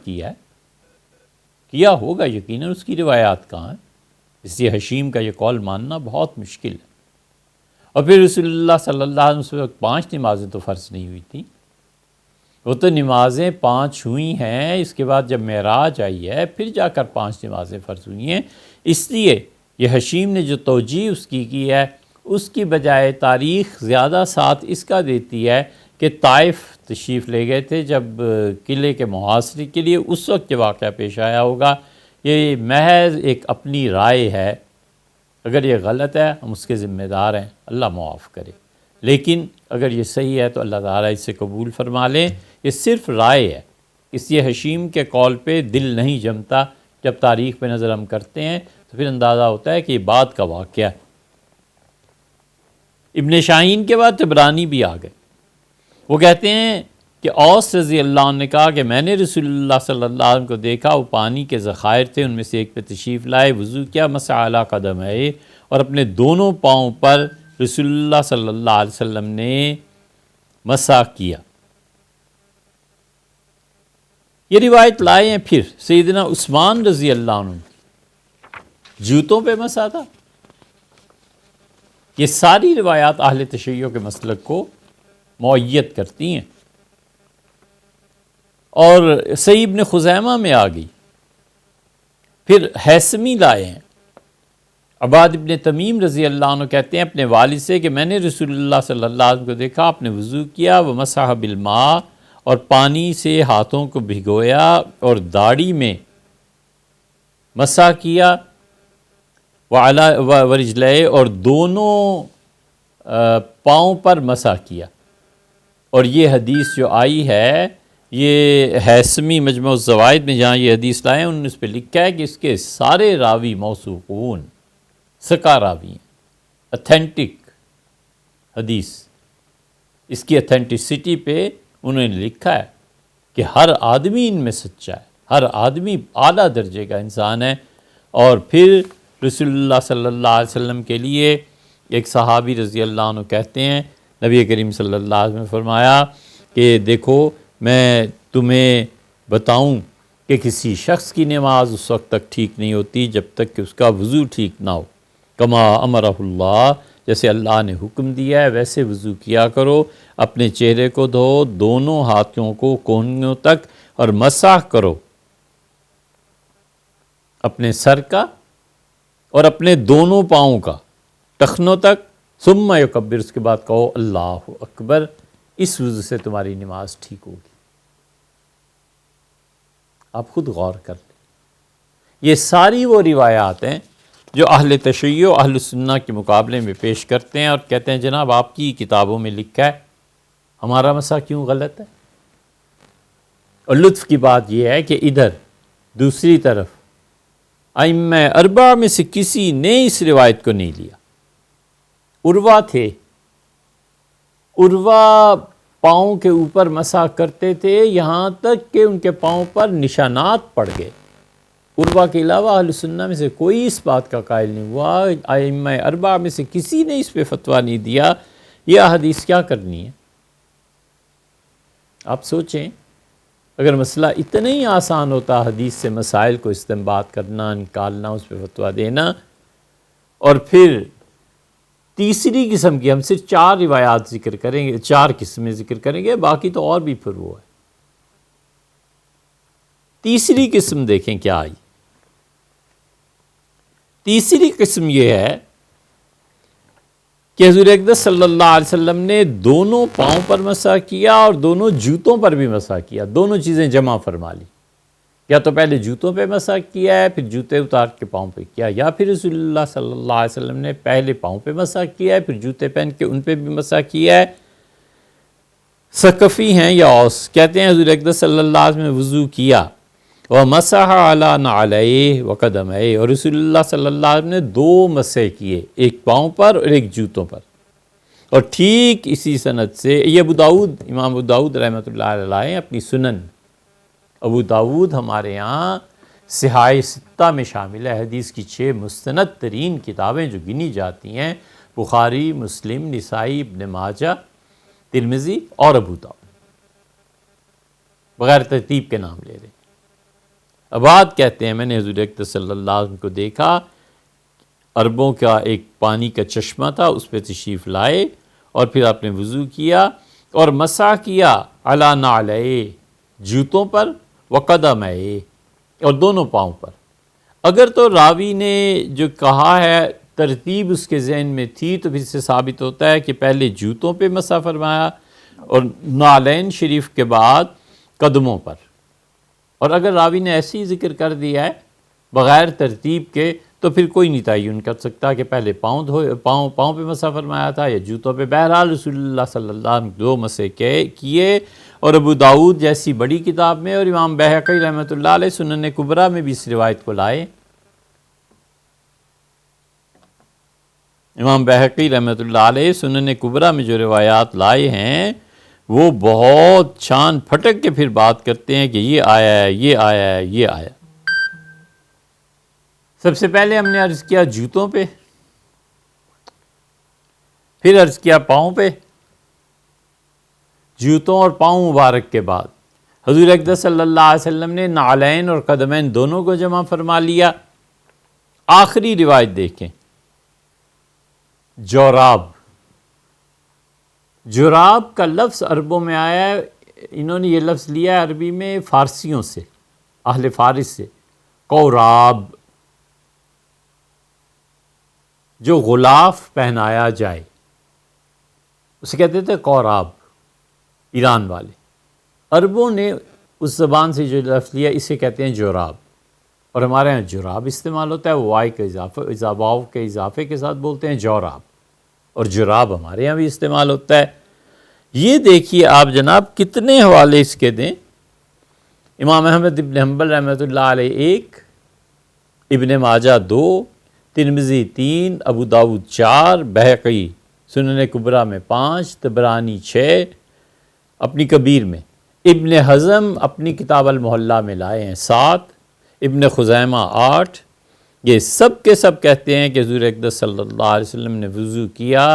کیا ہوگا یقیناً، اس کی روایات کہاں ہیں، اس لیے حشیم کا یہ قول ماننا بہت مشکل ہے۔ اور پھر رسول اللہ صلی اللہ علیہ وسلم 5 نمازیں تو فرض نہیں ہوئی تھیں، وہ تو نمازیں 5 ہوئی ہیں، اس کے بعد جب معراج آئی ہے پھر جا کر 5 نمازیں فرض ہوئی ہیں۔ اس لیے یہ حشیم نے جو توجیہ اس کی ہے، اس کی بجائے تاریخ زیادہ ساتھ اس کا دیتی ہے کہ طائف تشریف لے گئے تھے جب قلعے کے محاصرے کے لیے، اس وقت یہ واقعہ پیش آیا ہوگا۔ یہ محض ایک اپنی رائے ہے، اگر یہ غلط ہے ہم اس کے ذمہ دار ہیں، اللہ معاف کرے، لیکن اگر یہ صحیح ہے تو اللہ تعالیٰ اس سے قبول فرما لیں۔ یہ صرف رائے ہے، اس لیے حشیم کے قول پہ دل نہیں جمتا۔ جب تاریخ پہ نظر ہم کرتے ہیں تو پھر اندازہ ہوتا ہے کہ یہ بعد کا واقعہ ہے۔ ابن شاہین کے بعد طبرانی بھی آ گئے، وہ کہتے ہیں کہ اوس رضی اللہ عنہ نے کہا کہ میں نے رسول اللہ صلی اللہ علیہ وسلم کو دیکھا، وہ پانی کے ذخائر تھے، ان میں سے ایک پہ تشریف لائے، وضو کیا، مسح علی قدمے، اور اپنے دونوں پاؤں پر رسول اللہ صلی اللہ علیہ وسلم نے مسح کیا۔ یہ روایت لائے ہیں پھر سیدنا عثمان رضی اللہ عنہ، جوتوں پہ مسح تھا۔ یہ ساری روایات اہل تشیع کے مسلک کو مؤید کرتی ہیں، اور صحیح ابن خزیمہ میں آ گئی۔ پھر حیثمی لائے ہیں، عباد ابن تمیم رضی اللہ عنہ کہتے ہیں اپنے والد سے کہ میں نے رسول اللہ صلی اللہ علیہ وسلم کو دیکھا، آپ نے وضو کیا، ومسح بالماء، اور پانی سے ہاتھوں کو بھگویا اور داڑھی میں مسح کیا، ورجلے، اور دونوں پاؤں پر مسح کیا۔ اور یہ حدیث جو آئی ہے، یہ حیثمی مجمع الزوائد میں جہاں یہ حدیث لائے ہیں انہوں نے اس پہ لکھا ہے کہ اس کے سارے راوی موثوقون، ثقہ راوی ہیں، اتھینٹک حدیث، اس کی اتھینٹسٹی پہ انہوں نے لکھا ہے کہ ہر آدمی ان میں سچا ہے، ہر آدمی اعلیٰ درجے کا انسان ہے۔ اور پھر رسول اللہ صلی اللہ علیہ وسلم کے لیے ایک صحابی رضی اللہ عنہ کہتے ہیں نبی کریم صلی اللہ علیہ وسلم نے فرمایا کہ دیکھو میں تمہیں بتاؤں کہ کسی شخص کی نماز اس وقت تک ٹھیک نہیں ہوتی جب تک کہ اس کا وضو ٹھیک نہ ہو، کما امرہ اللہ، جیسے اللہ نے حکم دیا ہے ویسے وضو کیا کرو، اپنے چہرے کو دھو، دونوں ہاتھوں کو کونیوں تک، اور مسح کرو اپنے سر کا اور اپنے دونوں پاؤں کا ٹخنوں تک، ثم یکبر، اس کے بعد کہو اللہ اکبر۔ اس وضو سے تمہاری نماز ٹھیک ہوگی۔ آپ خود غور کر لیں، یہ ساری وہ روایات ہیں جو اہل تشیع و اہل سنہ کے مقابلے میں پیش کرتے ہیں اور کہتے ہیں جناب آپ کی کتابوں میں لکھا ہے، ہمارا مسئلہ کیوں غلط ہے؟ اور لطف کی بات یہ ہے کہ ادھر دوسری طرف ائمہ اربعہ میں سے کسی نے اس روایت کو نہیں لیا۔ عروہ تھے، عروہ پاؤں کے اوپر مسح کرتے تھے یہاں تک کہ ان کے پاؤں پر نشانات پڑ گئے۔ عروہ کے علاوہ اہل سنہ میں سے کوئی اس بات کا قائل نہیں ہوا، ائمہ اربعہ میں سے کسی نے اس پہ فتویٰ نہیں دیا۔ یہ حدیث کیا کرنی ہے؟ آپ سوچیں، اگر مسئلہ اتنا ہی آسان ہوتا حدیث سے مسائل کو استنباط کرنا، نکالنا، اس پہ فتویٰ دینا، اور پھر تیسری قسم کی ہم صرف 4 روایات ذکر کریں گے، 4 قسمیں ذکر کریں گے، باقی تو اور بھی پھر وہ ہے۔ تیسری قسم دیکھیں کیا آئی۔ تیسری قسم یہ ہے کہ حضور اقدس صلی اللہ علیہ وسلم نے دونوں پاؤں پر مسح کیا اور دونوں جوتوں پر بھی مسح کیا، دونوں چیزیں جمع فرما لی۔ یا تو پہلے جوتوں پہ مسح کیا ہے، پھر جوتے اتار کے پاؤں پہ کیا، یا پھر رسول اللہ صلی اللہ علیہ وسلم نے پہلے پاؤں پہ مسح کیا ہے، پھر جوتے پہن کے ان پہ بھی مسح کیا ہے۔ ثقفی ہیں یا اوس کہتے ہیں حضور اقدس صلی اللہ علیہ وسلم نے وضو کیا وَمَسَحَ عَلَى نَعْلَيْهِ وَقَدَمَيْهِ، اور رسول اللہ صلی اللہ علیہ وسلم نے 2 مسح کیے، ایک پاؤں پر اور ایک جوتوں پر۔ اور ٹھیک اسی سند سے یہ ابو داؤد، امام ابو داؤد رحمۃ اللہ علیہ اپنی سنن، ابو داؤد ہمارے ہاں صحاح ستہ میں شامل ہے، حدیث کی 6 مستند ترین کتابیں جو گنی جاتی ہیں، بخاری، مسلم، نسائی، ابن ماجہ، ترمذی اور ابو داؤد، بغیر ترتیب کے نام لے رہے ہیں۔ عباد کہتے ہیں میں نے حضور اقدس صلی اللہ علیہ وسلم کو دیکھا، عربوں کا ایک پانی کا چشمہ تھا، اس پہ تشریف لائے اور پھر آپ نے وضو کیا اور مسح کیا علی نعلَیہ، جوتوں پر، وقدمَیہ، اور دونوں پاؤں پر۔ اگر تو راوی نے جو کہا ہے ترتیب اس کے ذہن میں تھی تو پھر سے ثابت ہوتا ہے کہ پہلے جوتوں پہ مسح فرمایا اور نعلین شریف کے بعد قدموں پر۔ اور اگر راوی نے ایسے ہی ذکر کر دیا ہے بغیر ترتیب کے تو پھر کوئی نہیں تعین کر سکتا کہ پہلے پاؤں پہ مسح فرمایا تھا یا جوتوں پہ۔ بہرحال رسول اللہ صلی اللہ علیہ وسلم 2 مسح کیے، اور ابو داؤد جیسی بڑی کتاب میں اور امام بہقی رحمۃ اللہ علیہ سنن کبریٰ میں بھی اس روایت کو لائے۔ امام بہقی رحمۃ اللہ علیہ سنن کبریٰ میں جو روایات لائے ہیں وہ بہت چھان پھٹک کے پھر بات کرتے ہیں کہ یہ آیا ہے، یہ آیا ہے، یہ آیا۔ سب سے پہلے ہم نے عرض کیا جوتوں پہ، پھر عرض کیا پاؤں پہ۔ جوتوں اور پاؤں مبارک کے بعد حضور اقدس صلی اللہ علیہ وسلم نے نعلین اور قدمین دونوں کو جمع فرما لیا۔ آخری روایت دیکھیں، جوراب۔ جوراب کا لفظ عربوں میں آیا ہے، انہوں نے یہ لفظ لیا ہے عربی میں فارسیوں سے، اہل فارس سے، قوراب، جو غلاف پہنایا جائے اسے کہتے تھے قوراب، ایران والے۔ عربوں نے اس زبان سے جو لفظ لیا اسے کہتے ہیں جوراب، اور ہمارے ہاں جوراب استعمال ہوتا ہے، وائی کے واو کے اضافے کے ساتھ بولتے ہیں جوراب، اور جراب ہمارے یہاں بھی استعمال ہوتا ہے۔ یہ دیکھیے آپ جناب کتنے حوالے اس کے دیں، امام احمد ابن حنبل رحمۃ اللہ علیہ 1، ابن ماجہ 2، ترمذی 3، ابو داؤد 4، بہقی سنن کبریٰ میں 5، طبرانی 6 اپنی کبیر میں، ابن حزم اپنی کتاب المحلہ میں لائے ہیں 7، ابن خزیمہ 8۔ یہ سب کے سب کہتے ہیں کہ حضور اقدس صلی اللہ علیہ وسلم نے وضو کیا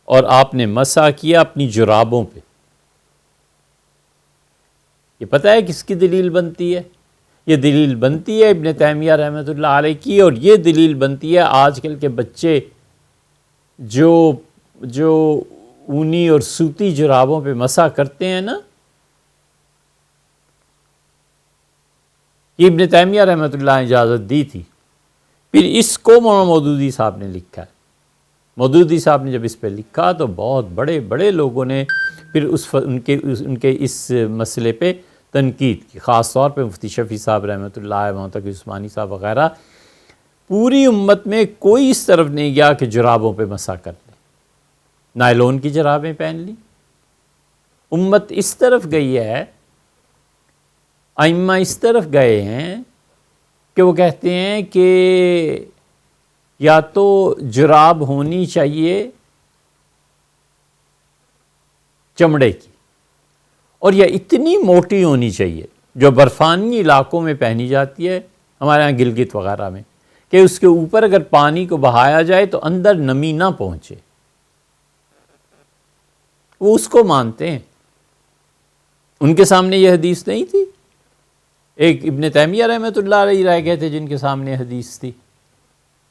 اور آپ نے مسح کیا اپنی جرابوں پہ۔ یہ پتہ ہے کس کی دلیل بنتی ہے؟ یہ دلیل بنتی ہے ابن تیمیہ رحمۃ اللہ علیہ کی، اور یہ دلیل بنتی ہے آج کل کے بچے جو اونی اور سوتی جرابوں پہ مسح کرتے ہیں نا، یہ ابن تیمیہ رحمۃ اللہ نے اجازت دی تھی. پھر اس کو مولانا مودودی صاحب نے لکھا ہے. مودودی صاحب نے جب اس پہ لکھا تو بہت بڑے بڑے لوگوں نے پھر ان کے اس مسئلے پہ تنقید کی، خاص طور پہ مفتی شفیع صاحب رحمۃ اللہ، مولانا تقی عثمانی صاحب وغیرہ. پوری امت میں کوئی اس طرف نہیں گیا کہ جرابوں پہ مسح کر لیں، نائلون کی جرابیں پہن لی. امت اس طرف گئی ہے، ائمہ اس طرف گئے ہیں کہ وہ کہتے ہیں کہ یا تو جراب ہونی چاہیے چمڑے کی، اور یا اتنی موٹی ہونی چاہیے جو برفانی علاقوں میں پہنی جاتی ہے، ہمارے یہاں گلگت وغیرہ میں، کہ اس کے اوپر اگر پانی کو بہایا جائے تو اندر نمی نہ پہنچے. وہ اس کو مانتے ہیں. ان کے سامنے یہ حدیث نہیں تھی. ایک ابن تیمیہ رحمۃ اللہ علیہ رہ گئے تھے جن کے سامنے حدیث تھی.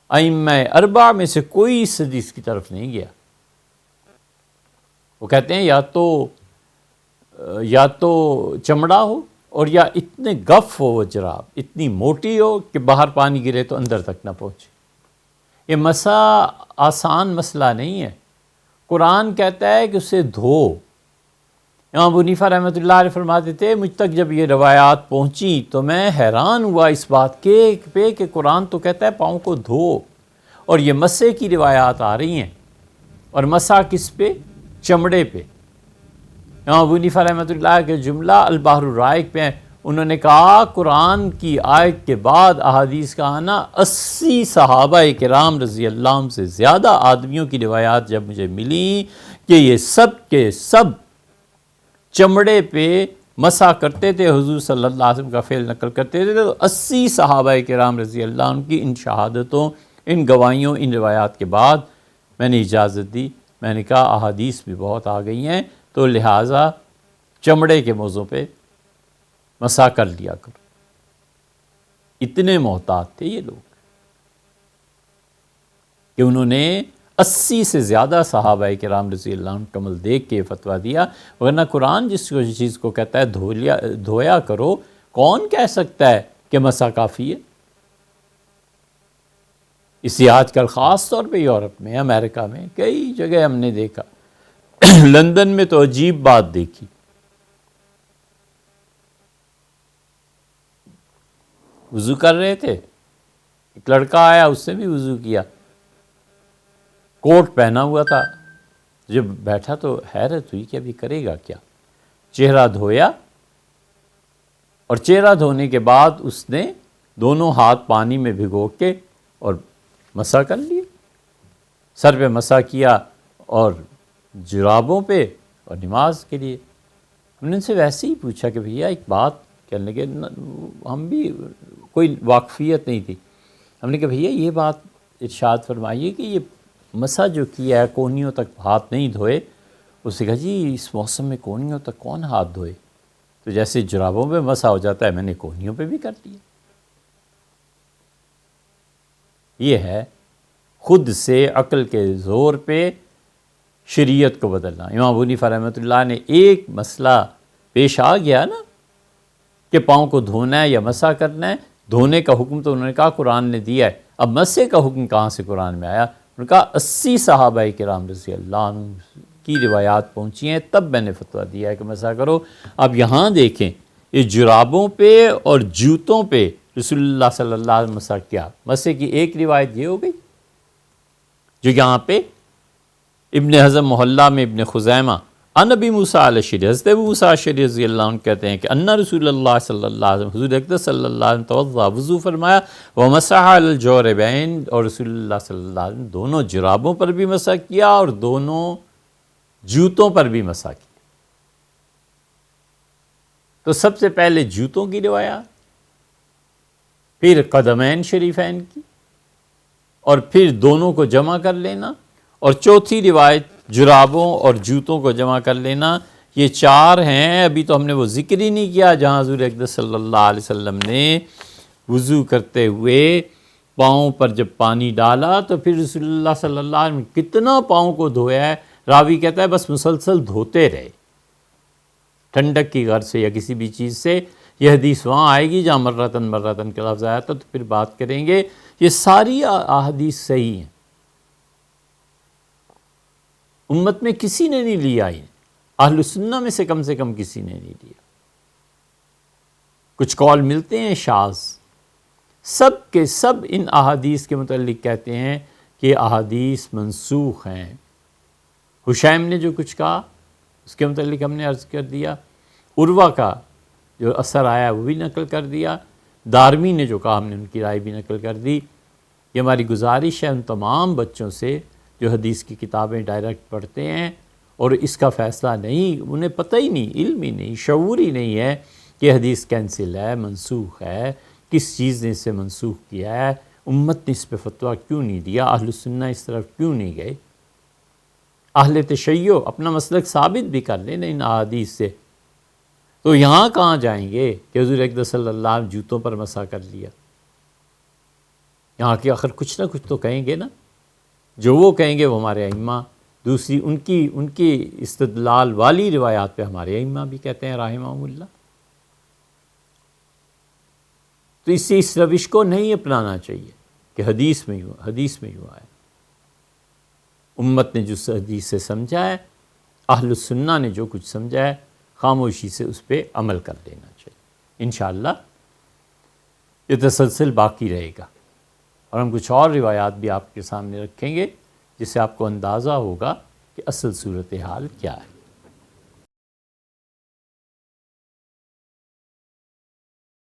ائمہ اربعہ میں سے کوئی اس حدیث کی طرف نہیں گیا. وہ کہتے ہیں یا تو چمڑا ہو، اور یا اتنے گف ہو وہ جراب، اتنی موٹی ہو کہ باہر پانی گرے تو اندر تک نہ پہنچے. یہ مسح آسان مسئلہ نہیں ہے. قرآن کہتا ہے کہ اسے دھو. امام ابو حنیفہ رحمۃ اللہ علیہ فرماتے تھے مجھ تک جب یہ روایات پہنچی تو میں حیران ہوا اس بات پہ کہ قرآن تو کہتا ہے پاؤں کو دھو، اور یہ مسح کی روایات آ رہی ہیں. اور مسح کس پہ؟ چمڑے پہ. امام ابو حنیفہ رحمۃ اللہ کے جملہ البحر الرائق پہ ہیں. انہوں نے کہا قرآن کی آیت کے بعد احادیث کا آنا 80 صحابہ کرام رضی اللہ عنہ سے زیادہ آدمیوں کی روایات جب مجھے ملی کہ یہ سب کے سب چمڑے پہ مسح کرتے تھے، حضور صلی اللہ علیہ وسلم کا فعل نقل کرتے تھے، تو 80 صحابہ کرام رضی اللہ عنہ کی ان شہادتوں، ان گواہیوں، ان روایات کے بعد میں نے اجازت دی. میں نے کہا احادیث بھی بہت آ گئی ہیں تو لہٰذا چمڑے کے موضوع پہ مسح کر لیا کرو. اتنے محتاط تھے یہ لوگ کہ انہوں نے 80 سے زیادہ صحابہ کرام رضی اللہ عنہ کمل دیکھ کے یہ فتویٰ دیا. ورنہ قرآن جس چیز کو کہتا ہے دھویا کرو، کون کہہ سکتا ہے کہ مسح کافی ہے؟ اسی آج کل خاص طور پہ یورپ میں، امریکہ میں کئی جگہ ہم نے دیکھا. لندن میں تو عجیب بات دیکھی. وضو کر رہے تھے، ایک لڑکا آیا، اس نے بھی وضو کیا، کوٹ پہنا ہوا تھا. جب بیٹھا تو حیرت ہوئی کہ ابھی کرے گا کیا. چہرہ دھویا، اور چہرہ دھونے کے بعد اس نے دونوں ہاتھ پانی میں بھگو کے اور مسح کر لیے. سر پہ مسح کیا اور جرابوں پہ، اور نماز کے لیے. ہم نے ان سے ویسے ہی پوچھا کہ بھیا ایک بات کہنے لگے، ہم بھی کوئی واقفیت نہیں تھی. ہم نے کہا بھیا یہ بات ارشاد فرمائیے کہ یہ مسح جو کیا ہے کونیوں تک ہاتھ نہیں دھوئے. اس نے کہا جی اس موسم میں کونیوں تک کون ہاتھ دھوئے، تو جیسے جرابوں پہ مسح ہو جاتا ہے میں نے کونیوں پہ بھی کر لیا. یہ ہے خود سے عقل کے زور پہ شریعت کو بدلنا. امام ابو حنیفہ رحمۃ اللہ نے ایک مسئلہ پیش آ گیا نا کہ پاؤں کو دھونا ہے یا مسح کرنا ہے. دھونے کا حکم تو انہوں نے کہا قرآن نے دیا ہے، اب مسح کا حکم کہاں سے قرآن میں آیا؟ انہوں نے کہا 80 صحابہ کرام رضی اللہ عنہ کی روایات پہنچی ہیں تب میں نے فتویٰ دیا ہے کہ مسح کرو. اب یہاں دیکھیں یہ جرابوں پہ اور جوتوں پہ رسول اللہ صلی اللہ علیہ وسلم مسح کیا. مسح کی ایک روایت یہ ہو گئی جو یہاں پہ ابن حزم محلہ میں ابن خزیمہ ان ابی موسیٰ الاشعری، حضرت ابو موسیٰ الاشعری رضی اللہ عنہ کہتے ہیں کہ ان رسول اللہ صلی اللہ علیہ وسلم، حضور اقدس صلی اللہ علیہ وسلم توضا، وضو فرمایا، ومسح علی الجوربین، اور رسول اللہ صلی اللہ علیہ وسلم دونوں جرابوں پر بھی مسح کیا اور دونوں جوتوں پر بھی مسح کیا. تو سب سے پہلے جوتوں کی روایات، پھر قدمین شریفین کی، اور پھر دونوں کو جمع کر لینا، اور چوتھی روایت جرابوں اور جوتوں کو جمع کر لینا. یہ 4 ہیں. ابھی تو ہم نے وہ ذکر ہی نہیں کیا جہاں حضور اقدس صلی اللہ علیہ وسلم نے وضو کرتے ہوئے پاؤں پر جب پانی ڈالا تو پھر رسول اللہ صلی اللہ علیہ وسلم کتنا پاؤں کو دھویا ہے، راوی کہتا ہے بس مسلسل دھوتے رہے ٹھنڈک کی غرض سے یا کسی بھی چیز سے۔ یہ حدیث وہاں آئے گی جہاں مرتن کا لفظ آیا تھا، تو پھر بات کریں گے۔ یہ ساری احادیث صحیح ہیں، امت میں کسی نے نہیں لیا، اہل سنہ میں سے کم کسی نے نہیں لیا۔ کچھ قول ملتے ہیں شاذ، سب کے سب ان احادیث کے متعلق کہتے ہیں کہ احادیث منسوخ ہیں۔ حشیم نے جو کچھ کہا اس کے متعلق ہم نے عرض کر دیا، عروہ کا جو اثر آیا وہ بھی نقل کر دیا، دارمی نے جو کہا ہم نے ان کی رائے بھی نقل کر دی۔ یہ ہماری گزارش ہے ان تمام بچوں سے جو حدیث کی کتابیں ڈائریکٹ پڑھتے ہیں اور اس کا فیصلہ نہیں، انہیں پتہ ہی نہیں، علم ہی نہیں، شعور ہی نہیں ہے کہ حدیث کینسل ہے، منسوخ ہے، کس چیز نے اسے منسوخ کیا ہے، امت نے اس پہ فتویٰ کیوں نہیں دیا، اہل سنہ اس طرف کیوں نہیں گئے۔ اہل تشیع اپنا مسلک ثابت بھی کر لیں نا ان احادیث سے، تو یہاں کہاں جائیں گے کہ حضور اقدس صلی اللہ علیہ وسلم جوتوں پر مسح کر لیا؟ یہاں کے آخر کچھ نہ کچھ تو کہیں گے نا، جو وہ کہیں گے وہ ہمارے ائمہ، دوسری ان کی استدلال والی روایات پہ ہمارے ائمہ بھی کہتے ہیں رحمہم اللہ۔ تو اس روش کو نہیں اپنانا چاہیے کہ حدیث میں یوں آئے۔ امت نے جو حدیث سے سمجھا ہے، اہل السنہ نے جو کچھ سمجھا ہے، خاموشی سے اس پہ عمل کر لینا چاہیے۔ انشاءاللہ یہ تسلسل باقی رہے گا، اور ہم کچھ اور روایات بھی آپ کے سامنے رکھیں گے جس سے آپ کو اندازہ ہوگا کہ اصل صورتحال کیا ہے۔